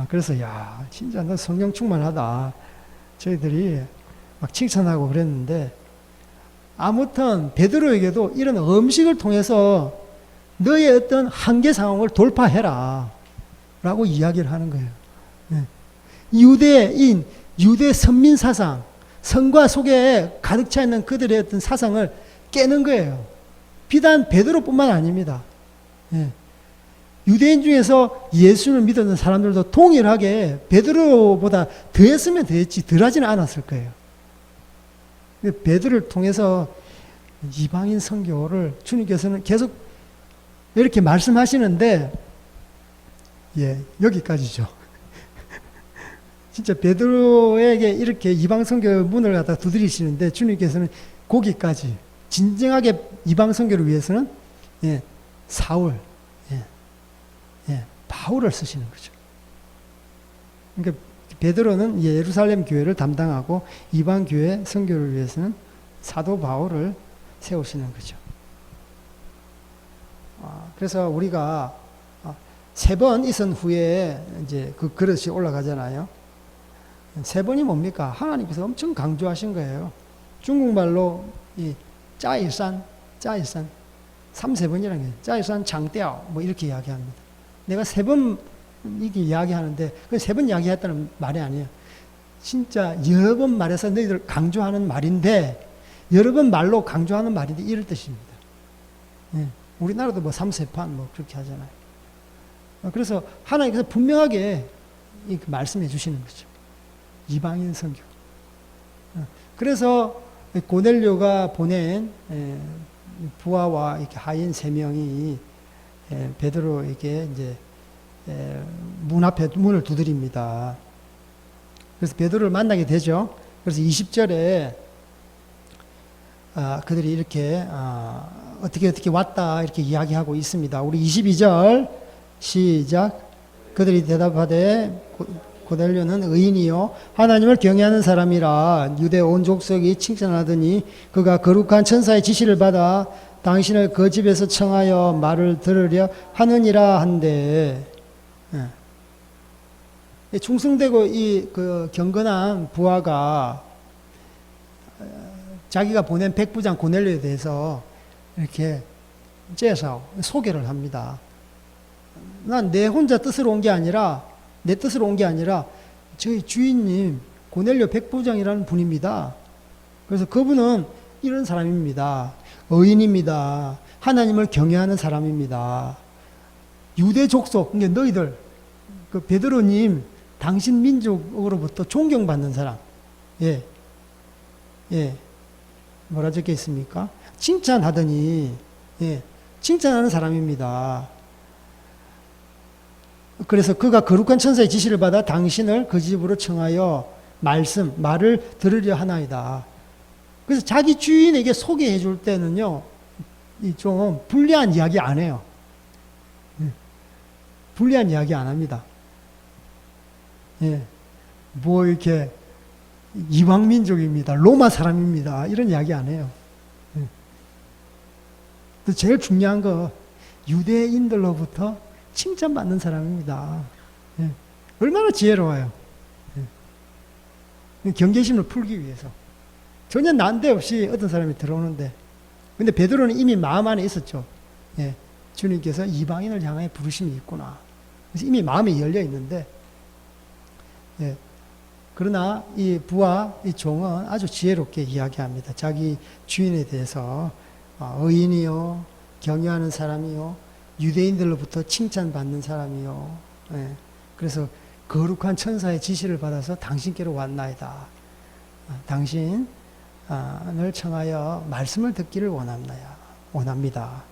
Speaker 1: 그래서 야, 진짜 너 성령 충만하다. 저희들이 막 칭찬하고 그랬는데, 아무튼 베드로에게도 이런 음식을 통해서 너의 어떤 한계 상황을 돌파해라 라고 이야기를 하는 거예요. 유대인, 유대 선민 사상, 성과 속에 가득 차 있는 그들의 어떤 사상을 깨는 거예요. 비단 베드로뿐만 아닙니다. 유대인 중에서 예수를 믿었던 사람들도 동일하게 베드로보다 더했으면 더했지 덜하지는 않았을 거예요. 베드로를 통해서 이방인 선교를 주님께서는 계속 이렇게 말씀하시는데, 여기까지죠. 진짜 베드로에게 이렇게 이방 선교 문을 갖다 두드리시는데 주님께서는 거기까지, 진정하게 이방 선교를 위해서는 사울, 바울을 쓰시는 거죠. 그러니까 베드로는 예루살렘 교회를 담당하고 이방 교회 선교를 위해서는 사도 바울을 세우시는 거죠. 그래서 우리가 3번 이선 후에 이제 그 그릇이 올라가잖아요. 3번이 뭡니까? 하나님께서 엄청 강조하신 거예요. 중국말로 이 짜이산, 3세번이라는 게 짜이산 장대ao 뭐 이렇게 이야기합니다. 내가 3번 이렇게 이야기하는데 그 3번 이야기했다는 말이 아니에요. 진짜 여러 번 말해서 너희들 강조하는 말인데 여러 번 말로 강조하는 말인데 이럴 뜻입니다. 예. 우리나라도 뭐 3세판 뭐 그렇게 하잖아요. 그래서 하나님께서 분명하게 말씀해 주시는 거죠. 이방인 선교. 그래서 고넬료가 보낸 부하와 이렇게 하인 3명이 베드로에게 이제 문 앞에 문을 두드립니다. 그래서 베드로를 만나게 되죠. 그래서 20절에 그들이 이렇게 어떻게 왔다 이렇게 이야기하고 있습니다. 우리 22절 시작. 그들이 대답하되 고넬료는 의인이요 하나님을 경외하는 사람이라 유대 온 족속이 칭찬하더니 그가 거룩한 천사의 지시를 받아 당신을 그 집에서 청하여 말을 들으려 하느니라 한데, 충성되고 그 경건한 부하가 자기가 보낸 백부장 고넬료에 대해서 이렇게 째서 소개를 합니다. 난 내 혼자 뜻으로 온 게 아니라 내 뜻으로 온 게 아니라 저희 주인님 고넬료 백부장이라는 분입니다. 그래서 그분은 이런 사람입니다. 의인입니다. 하나님을 경외하는 사람입니다. 유대 족속, 그러니까 너희들 그 베드로님 당신 민족으로부터 존경받는 사람. 예, 뭐라 적혀 있습니까? 칭찬하더니 칭찬하는 사람입니다. 그래서 그가 거룩한 천사의 지시를 받아 당신을 그 집으로 청하여 말을 들으려 하나이다. 그래서 자기 주인에게 소개해 줄 때는요, 좀 불리한 이야기 안 해요. 불리한 이야기 안 합니다. 뭐 이렇게 이방민족입니다. 로마 사람입니다. 이런 이야기 안 해요. 제일 중요한 거 유대인들로부터 칭찬받는 사람입니다. 얼마나 지혜로워요. 경계심을 풀기 위해서. 전혀 난데없이 어떤 사람이 들어오는데, 근데 베드로는 이미 마음 안에 있었죠. 주님께서 이방인을 향해 부르심이 있구나. 그래서 이미 마음이 열려 있는데, 그러나 이 부하, 이 종은 아주 지혜롭게 이야기합니다. 자기 주인에 대해서 의인이요, 경외하는 사람이요, 유대인들로부터 칭찬받는 사람이요. 그래서 거룩한 천사의 지시를 받아서 당신께로 왔나이다. 당신을 청하여 말씀을 듣기를 원합니다.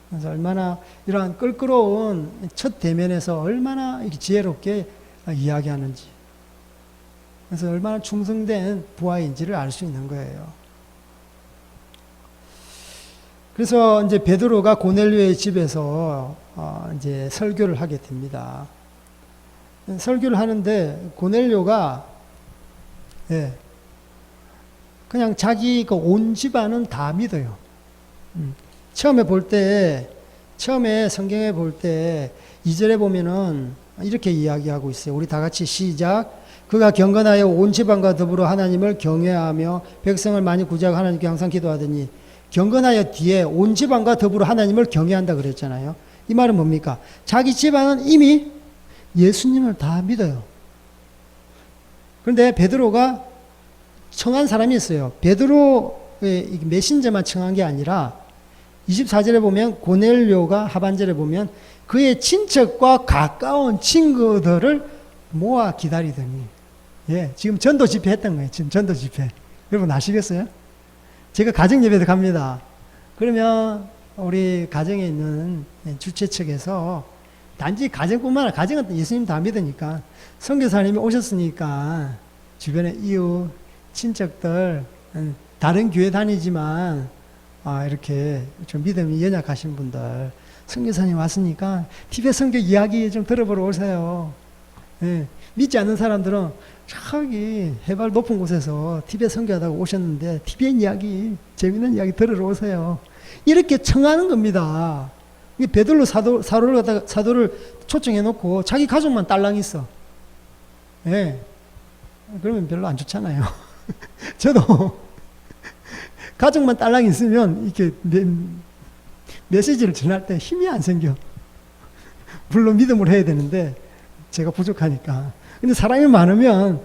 Speaker 1: 그래서 얼마나 이러한 껄끄러운 첫 대면에서 얼마나 이렇게 지혜롭게 이야기하는지, 그래서 얼마나 충성된 부하인지를 알 수 있는 거예요. 그래서 이제 베드로가 고넬료의 집에서 이제 설교를 하게 됩니다. 설교를 하는데 고넬료가 그냥 자기 그 온 집안은 다 믿어요. 처음에 성경에 볼 때 2절에 보면은 이렇게 이야기하고 있어요. 우리 다 같이 시작. 그가 경건하여 온 집안과 더불어 하나님을 경외하며 백성을 많이 구제하고 하나님께 항상 기도하더니, 경건하여 뒤에 온 집안과 더불어 하나님을 경외한다 그랬잖아요. 이 말은 뭡니까? 자기 집안은 이미 예수님을 다 믿어요. 그런데 베드로가 청한 사람이 있어요. 베드로의 메신저만 청한 게 아니라 24절에 보면 고넬료가 하반절에 보면 그의 친척과 가까운 친구들을 모아 기다리더니, 지금 전도 집회 했던 거예요. 지금 전도 집회. 여러분 아시겠어요? 제가 가정 예배도 갑니다. 그러면 우리 가정에 있는 주최 측에서 단지 가정뿐만 아니라 가정은 예수님 다 믿으니까 선교사님이 오셨으니까 주변에 이웃, 친척들, 다른 교회 다니지만 이렇게 좀 믿음이 연약하신 분들, 선교사님 왔으니까 티베트 선교 이야기 좀 들어보러 오세요. 믿지 않는 사람들은 저기 해발 높은 곳에서 티베트 선교하다가 오셨는데 티베트 이야기, 재밌는 이야기 들으러 오세요. 이렇게 청하는 겁니다. 베드로 사도를 초청해 놓고 자기 가족만 딸랑 있어. 그러면 별로 안 좋잖아요. 저도 가정만 딸랑 있으면 이렇게 메시지를 전할 때 힘이 안 생겨. 물론 믿음으로 해야 되는데 제가 부족하니까. 근데 사람이 많으면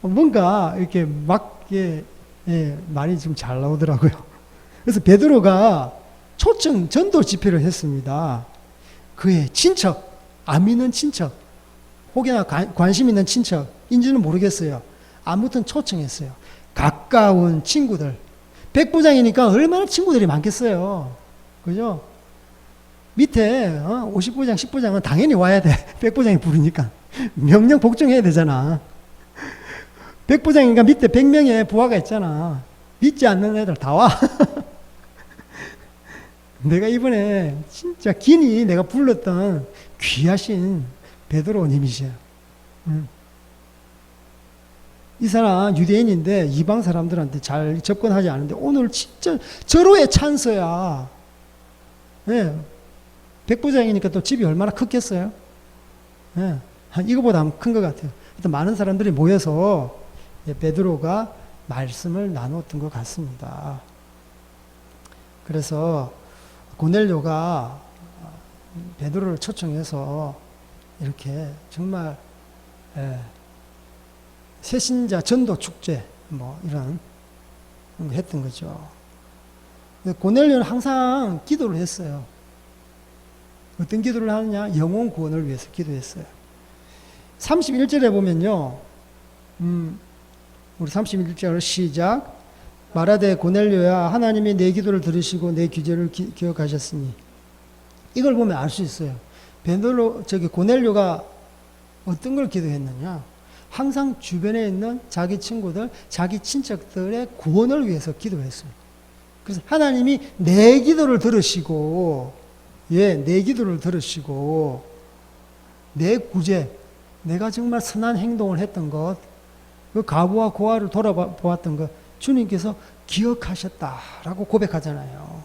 Speaker 1: 뭔가 이렇게 막 말이 좀 잘 나오더라고요. 그래서 베드로가 초청 전도 집회를 했습니다. 그의 친척, 안 믿는 친척, 혹여나 관심 있는 친척인지는 모르겠어요. 아무튼 초청했어요. 가까운 친구들. 백부장이니까 얼마나 친구들이 많겠어요. 그죠? 밑에 50부장, 10부장은 당연히 와야 돼. 백부장이 부르니까. 명령 복종해야 되잖아. 백부장이니까 밑에 100명의 부하가 있잖아. 믿지 않는 애들 다 와. 내가 이번에 진짜 긴히 내가 불렀던 귀하신 베드로님이세요. 이 사람 유대인인데 이방 사람들한테 잘 접근하지 않은데 오늘 진짜 절호의 찬스야. 예. 백부장이니까 또 집이 얼마나 컸겠어요? 예. 이거보다 큰 것 같아요. 일단 많은 사람들이 모여서 베드로가 말씀을 나눴던 것 같습니다. 그래서 고넬료가 베드로를 초청해서 이렇게 정말 새신자 전도 축제 뭐 이런 거 했던 거죠. 고넬료는 항상 기도를 했어요. 어떤 기도를 하느냐? 영혼 구원을 위해서 기도했어요. 31절에 보면요. 우리 31절 시작. 말하되 고넬료야 하나님이 내 기도를 들으시고 내 기도를 기억하셨으니. 이걸 보면 알 수 있어요. 고넬료가 어떤 걸 기도했느냐? 항상 주변에 있는 자기 친구들, 자기 친척들의 구원을 위해서 기도했어요. 그래서 하나님이 내 기도를 들으시고, 내 기도를 들으시고, 내 구제, 내가 정말 선한 행동을 했던 것, 그 가부와 고아를 돌아보았던 것, 주님께서 기억하셨다라고 고백하잖아요.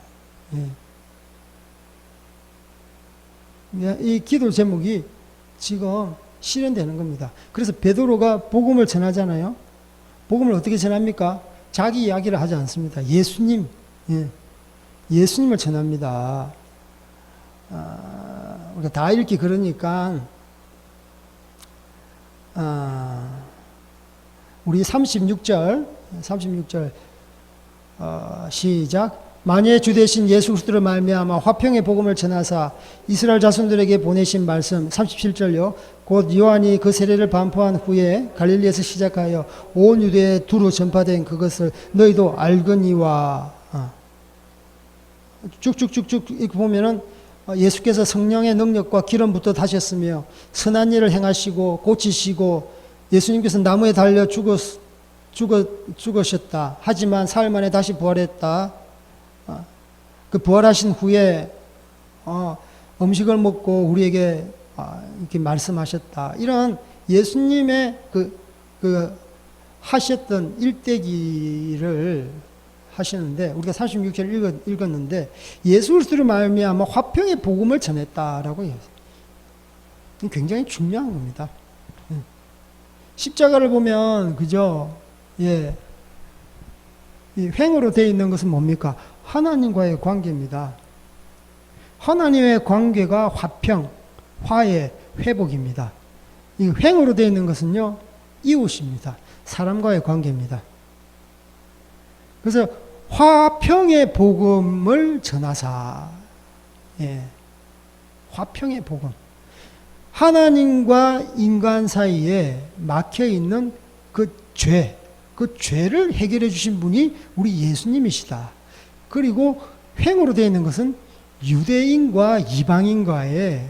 Speaker 1: 이 기도 제목이 지금 실현되는 겁니다. 그래서 베드로가 복음을 전하잖아요. 복음을 어떻게 전합니까? 자기 이야기를 하지 않습니다. 예수님, 예수님을 전합니다. 우리가 다 읽기 그러니까 우리 36절 시작. 만유의 주 되신 예수 그리스도로 말미암아 화평의 복음을 전하사 이스라엘 자손들에게 보내신 말씀. 37절요. 곧 요한이 그 세례를 반포한 후에 갈릴리에서 시작하여 온 유대에 두루 전파된 그것을 너희도 알거니와. 쭉쭉쭉쭉 이렇게 보면은 예수께서 성령의 능력과 기름부터 다셨으며 선한 일을 행하시고 고치시고 예수님께서 나무에 달려 죽으셨다. 하지만 사흘 만에 다시 부활했다. 그 부활하신 후에 음식을 먹고 우리에게 이렇게 말씀하셨다. 이런 예수님의 그 하셨던 일대기를 하시는데 우리가 36절 읽었는데 예수 그리스도로 말미암아 화평의 복음을 전했다라고 해요. 굉장히 중요한 겁니다. 십자가를 보면 그죠? 이 횡으로 되어 있는 것은 뭡니까? 하나님과의 관계입니다. 하나님의 관계가 화평, 화해, 회복입니다. 이 횡으로 되어 있는 것은요, 이웃입니다. 사람과의 관계입니다. 그래서 화평의 복음을 전하사. 화평의 복음. 하나님과 인간 사이에 막혀 있는 그 죄를 해결해 주신 분이 우리 예수님이시다. 그리고 횡으로 되어 있는 것은 유대인과 이방인과의,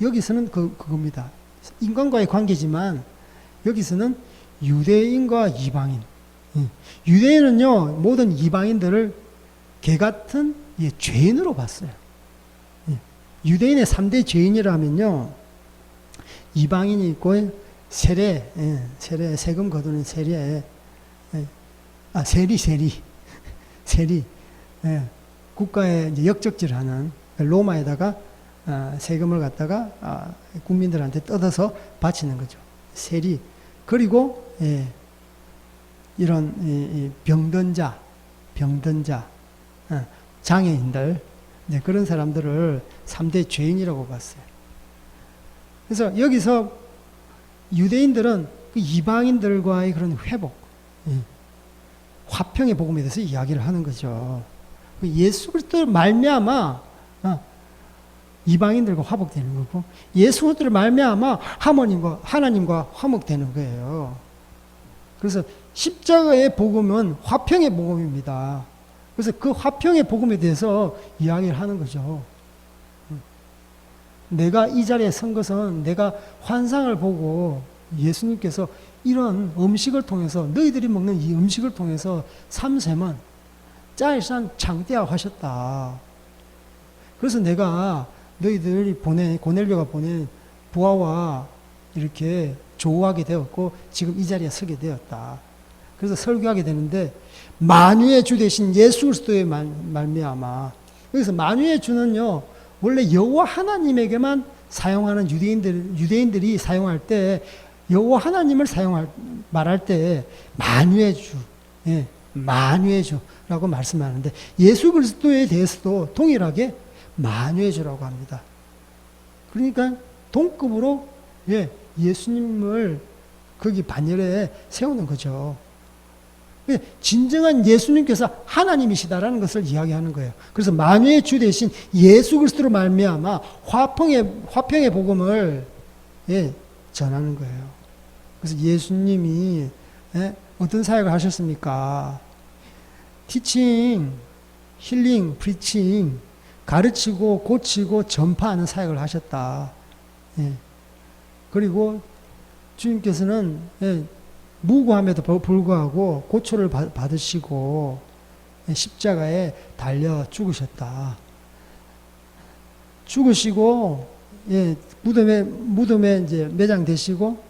Speaker 1: 여기서는 그겁니다. 인간과의 관계지만 여기서는 유대인과 이방인. 유대인은요, 모든 이방인들을 개같은 죄인으로 봤어요. 유대인의 3대 죄인이라면요, 이방인이 있고, 세례, 세금 거두는 세리, 국가에 이제 역적질하는 로마에다가 세금을 갖다가 국민들한테 뜯어서 바치는 거죠. 세리. 그리고 이런 병든 자, 병든 자, 장애인들, 네, 그런 사람들을 3대 죄인이라고 봤어요. 그래서 여기서 유대인들은 그 이방인들과의 그런 회복, 화평의 복음에 대해서 이야기를 하는 거죠. 예수 그리스도를 말미암아 이방인들과 화목되는 거고, 예수 그리스도를 말미암아 하나님과 화목되는 거예요. 그래서 십자가의 복음은 화평의 복음입니다. 그래서 그 화평의 복음에 대해서 이야기를 하는 거죠. 내가 이 자리에 선 것은 내가 환상을 보고 예수님께서 이런 음식을 통해서, 너희들이 먹는 이 음식을 통해서 삼세만 짜이산 창대하고 하셨다. 그래서 내가 너희들이 고넬료가 보낸 부하와 이렇게 조우하게 되었고 지금 이 자리에 서게 되었다. 그래서 설교하게 되는데, 만유의 주 되신 예수 그리스도의 말미암아. 여기서 만유의 주는요, 원래 여호와 하나님에게만 사용하는 유대인들이 사용할 때, 여호와 하나님을 말할 때 만유의 주, 만유의 주라고 말씀하는데, 예수 그리스도에 대해서도 동일하게 만유의 주라고 합니다. 그러니까 동급으로 예수님을 거기 반열에 세우는 거죠. 진정한 예수님께서 하나님이시다라는 것을 이야기하는 거예요. 그래서 만유의 주 대신 예수 그리스도로 말미암아 화평의 복음을 전하는 거예요. 그래서 예수님이 어떤 사역을 하셨습니까? 티칭, 힐링, 프리칭, 가르치고 고치고 전파하는 사역을 하셨다. 그리고 주님께서는 무고함에도 불구하고 고초를 받으시고 십자가에 달려 죽으셨다. 죽으시고 무덤에 이제 매장되시고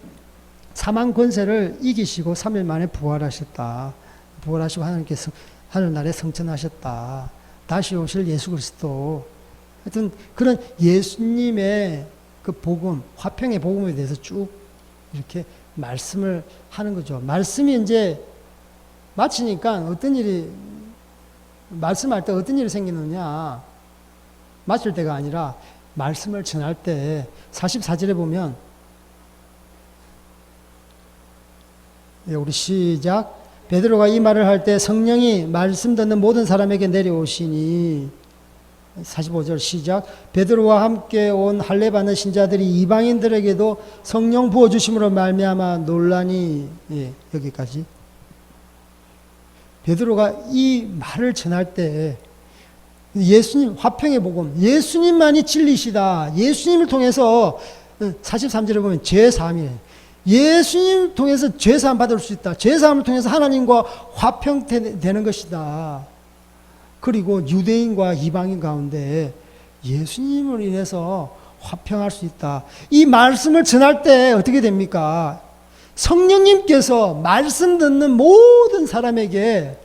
Speaker 1: 사망 권세를 이기시고 3일 만에 부활하셨다. 부활하시고 하나님께서 하늘나라에 승천하셨다. 다시 오실 예수 그리스도. 하여튼 그런 예수님의 그 복음, 화평의 복음에 대해서 쭉 이렇게 말씀을 하는 거죠. 말씀이 이제 마치니까 말씀할 때 어떤 일이 생기느냐. 마칠 때가 아니라 말씀을 전할 때 44절에 보면, 우리 시작. 베드로가 이 말을 할 때 성령이 말씀 듣는 모든 사람에게 내려오시니, 45절 시작. 베드로와 함께 온 할례받는 신자들이 이방인들에게도 성령 부어주심으로 말미암아 놀라니. 여기까지. 베드로가 이 말을 전할 때 예수님 화평의 복음, 예수님만이 진리시다. 예수님을 통해서 43절에 보면 죄사함이에요. 예수님을 통해서 죄사함 받을 수 있다. 죄사함을 통해서 하나님과 화평되는 것이다. 그리고 유대인과 이방인 가운데 예수님을 인해서 화평할 수 있다. 이 말씀을 전할 때 어떻게 됩니까? 성령님께서 말씀 듣는 모든 사람에게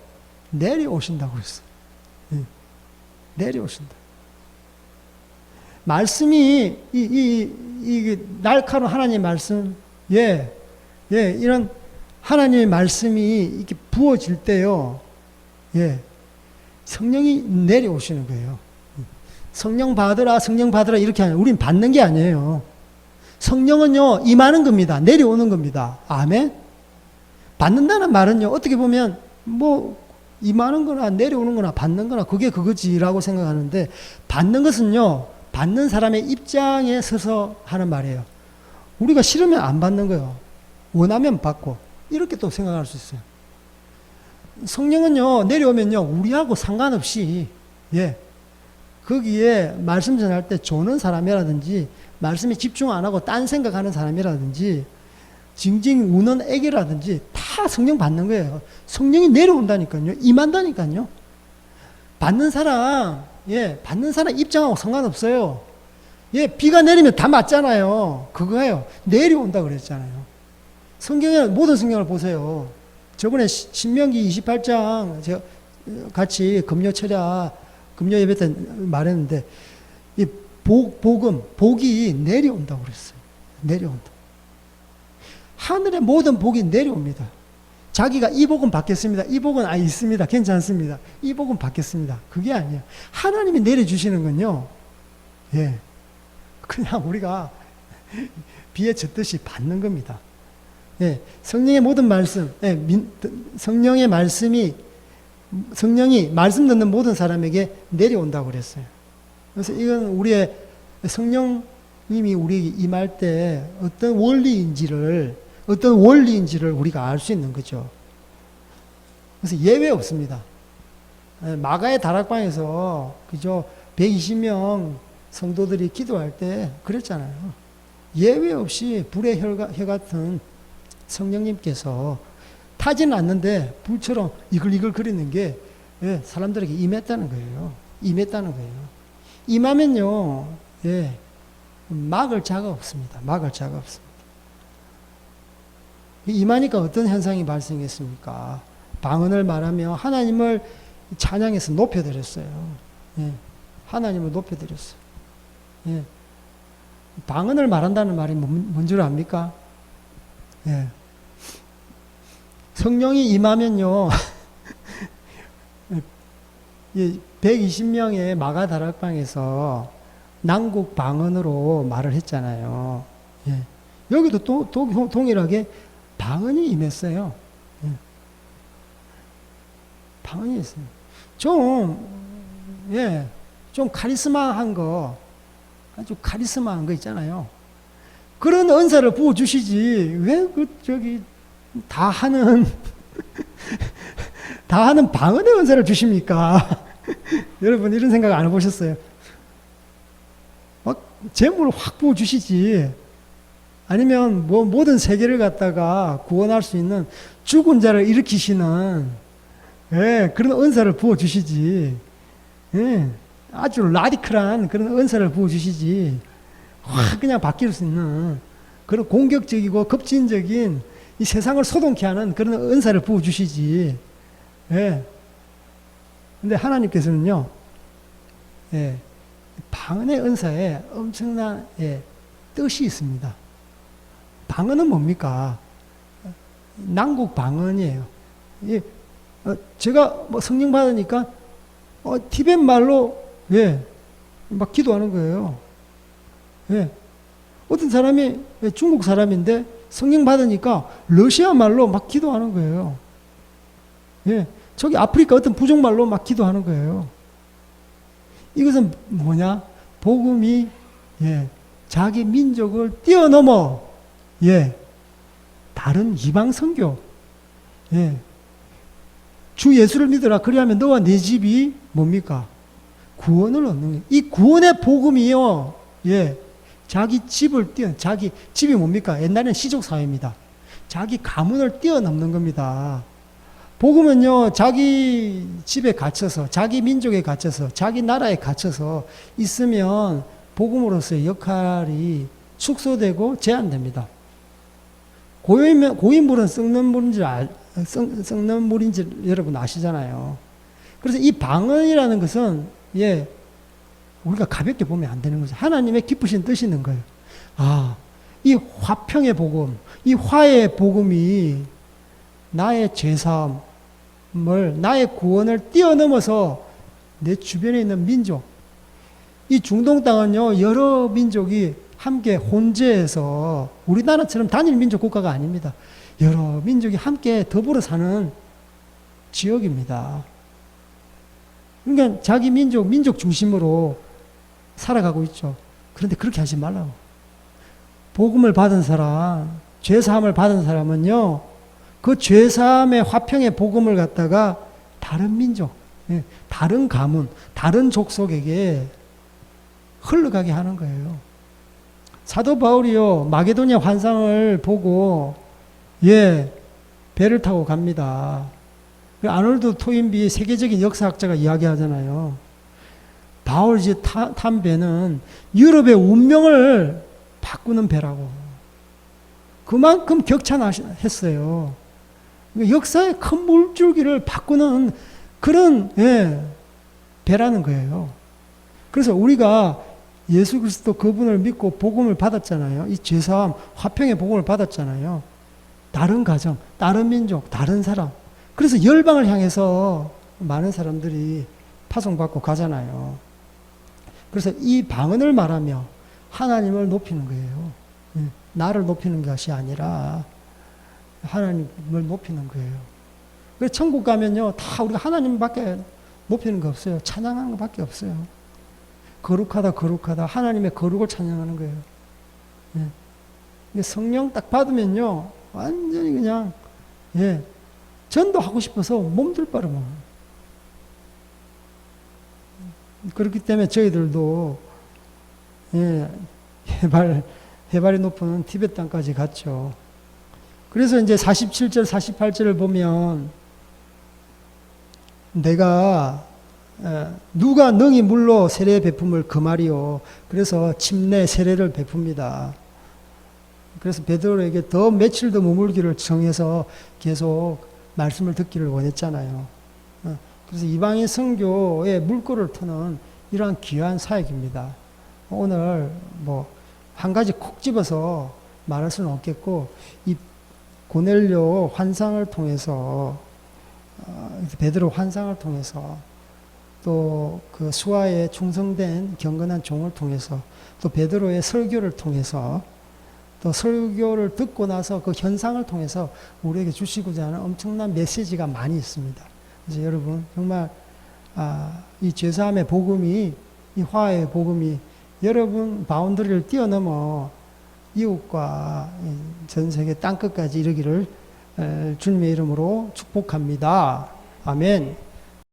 Speaker 1: 내려오신다고 했어요. 내려오신다. 말씀이 이 날카로운 하나님의 말씀, 이런 하나님의 말씀이 이렇게 부어질 때요, 성령이 내려오시는 거예요. 성령 받으라 이렇게 하냐. 우린 받는 게 아니에요. 성령은요, 임하는 겁니다. 내려오는 겁니다. 아멘? 받는다는 말은요, 어떻게 보면, 임하는 거나 내려오는 거나 받는 거나 그게 그거지라고 생각하는데, 받는 것은요, 받는 사람의 입장에 서서 하는 말이에요. 우리가 싫으면 안 받는 거예요. 원하면 받고. 이렇게 또 생각할 수 있어요. 성령은요, 내려오면요, 우리하고 상관없이, 거기에 말씀 전할 때 조는 사람이라든지, 말씀에 집중 안 하고 딴 생각하는 사람이라든지, 징징 우는 애기라든지, 다 성령 받는 거예요. 성령이 내려온다니까요. 임한다니까요. 받는 사람 입장하고 상관없어요. 비가 내리면 다 맞잖아요. 그거예요. 내려온다 그랬잖아요. 모든 성경을 보세요. 저번에 신명기 28장 제가 같이 금요 예배 때 말했는데, 이 복이 내려온다고 그랬어요. 내려온다. 하늘의 모든 복이 내려옵니다. 자기가 이 복은 받겠습니다. 이 복은 있습니다. 괜찮습니다. 이 복은 받겠습니다. 그게 아니에요. 하나님이 내려주시는 건요, 예, 그냥 우리가 비에 젖듯이 받는 겁니다. 예, 성령의 모든 말씀, 예, 성령의 말씀이, 성령이 말씀 듣는 모든 사람에게 내려온다고 그랬어요. 그래서 이건 우리의 성령님이 우리에게 임할 때 어떤 원리인지를 우리가 알 수 있는 거죠. 그래서 예외 없습니다. 마가의 다락방에서 그죠, 120명 성도들이 기도할 때 그랬잖아요. 예외 없이 불의 혀 같은 성령님께서 타지는 않는데 불처럼 이글이글 거리는 게, 예, 사람들에게 임했다는 거예요. 임했다는 거예요. 임하면요, 예, 막을 자가 없습니다. 막을 자가 없습니다. 임하니까 어떤 현상이 발생했습니까? 방언을 말하며 하나님을 찬양해서 높여드렸어요. 예, 하나님을 높여드렸어요. 예, 방언을 말한다는 말이 뭔 줄 압니까? 예, 성령이 임하면요, 120명의 마가 다락방에서 난국 방언으로 말을 했잖아요. 예, 여기도 또 동일하게 방언이 임했어요. 예, 방언이 있어요. 좀 카리스마한 거, 아주 카리스마한 거 있잖아요. 그런 은사를 부어주시지, 왜 다 하는 방언의 은사를 주십니까? 여러분, 이런 생각 안 해보셨어요? 막 재물을 확 부어주시지. 아니면 모든 세계를 갖다가 구원할 수 있는 죽은 자를 일으키시는, 예, 그런 은사를 부어주시지. 예, 아주 라디컬한 그런 은사를 부어주시지. 확 그냥 바뀔 수 있는 그런 공격적이고 급진적인 이 세상을 소동케 하는 그런 은사를 부어주시지. 예. 근데 하나님께서는요, 예, 방언의 은사에 엄청난, 예, 뜻이 있습니다. 방언은 뭡니까? 난국 방언이에요. 예, 제가 성령 받으니까, 티벳 말로, 예, 막 기도하는 거예요. 예. 어떤 사람이 중국 사람인데 성령 받으니까 러시아 말로 막 기도하는 거예요. 예. 저기 아프리카 어떤 부족 말로 막 기도하는 거예요. 이것은 뭐냐? 복음이, 예, 자기 민족을 뛰어넘어, 예, 다른 이방 선교, 예, 주 예수를 믿어라. 그리하면 너와 네 집이 뭡니까? 구원을 얻는 거예요. 이 구원의 복음이요, 예, 자기 집이 뭡니까? 옛날에는 시족사회입니다. 자기 가문을 뛰어넘는 겁니다. 복음은요, 자기 집에 갇혀서, 자기 민족에 갇혀서, 자기 나라에 갇혀서 있으면 복음으로서의 역할이 축소되고 제한됩니다. 고인물은 썩는 물인지 여러분 아시잖아요. 그래서 이 방언이라는 것은, 예, 우리가 가볍게 보면 안 되는 거죠. 하나님의 기쁘신 뜻이 있는 거예요. 이 화평의 복음, 이 화해의 복음이 나의 죄사함을, 나의 구원을 뛰어넘어서 내 주변에 있는 민족, 이 중동 땅은요, 여러 민족이 함께 혼재해서, 우리나라처럼 단일 민족 국가가 아닙니다. 여러 민족이 함께 더불어 사는 지역입니다. 그러니까 자기 민족 중심으로 살아가고 있죠. 그런데 그렇게 하지 말라고. 복음을 받은 사람, 죄사함을 받은 사람은요, 그 죄사함의 화평의 복음을 갖다가 다른 민족, 다른 가문, 다른 족속에게 흘러가게 하는 거예요. 사도 바울이요, 마게도냐 환상을 보고, 예, 배를 타고 갑니다. 아놀드 토인비 세계적인 역사학자가 이야기하잖아요. 바울이 탄 배는 유럽의 운명을 바꾸는 배라고. 그만큼 격찬했어요. 역사의 큰 물줄기를 바꾸는 그런, 예, 배라는 거예요. 그래서 우리가 예수 그리스도 그분을 믿고 복음을 받았잖아요. 이 죄사함, 화평의 복음을 받았잖아요. 다른 가정, 다른 민족, 다른 사람. 그래서 열방을 향해서 많은 사람들이 파송받고 가잖아요. 그래서 이 방언을 말하며 하나님을 높이는 거예요. 나를 높이는 것이 아니라 하나님을 높이는 거예요. 그래서 천국 가면요, 다 우리가 하나님밖에 높이는 거 없어요. 찬양하는 것밖에 없어요. 거룩하다, 거룩하다. 하나님의 거룩을 찬양하는 거예요. 성령 딱 받으면요, 완전히 그냥, 전도하고 싶어서 몸둘 바를 못. 그렇기 때문에 저희들도, 해발이 높은 티베트 땅까지 갔죠. 그래서 이제 47절, 48절을 보면, 내가 누가 능히 물로 세례 베품을 금하리요. 그래서 침례 세례를 베풉니다. 그래서 베드로에게 더 며칠 더 머물기를 정해서 계속 말씀을 듣기를 원했잖아요. 그래서 이방인 선교의 물꼬를 트는 이러한 귀한 사역입니다. 오늘 한 가지 콕 집어서 말할 수는 없겠고, 이 고넬료 환상을 통해서, 베드로 환상을 통해서, 또 그 수하에 충성된 경건한 종을 통해서, 또 베드로의 설교를 통해서, 또 설교를 듣고 나서 그 현상을 통해서 우리에게 주시고자 하는 엄청난 메시지가 많이 있습니다. 그래서 여러분 정말 이 죄사함의 복음이, 이 화해의 복음이 여러분 바운더리를 뛰어넘어 이웃과 전 세계 땅끝까지 이르기를 주님의 이름으로 축복합니다. 아멘.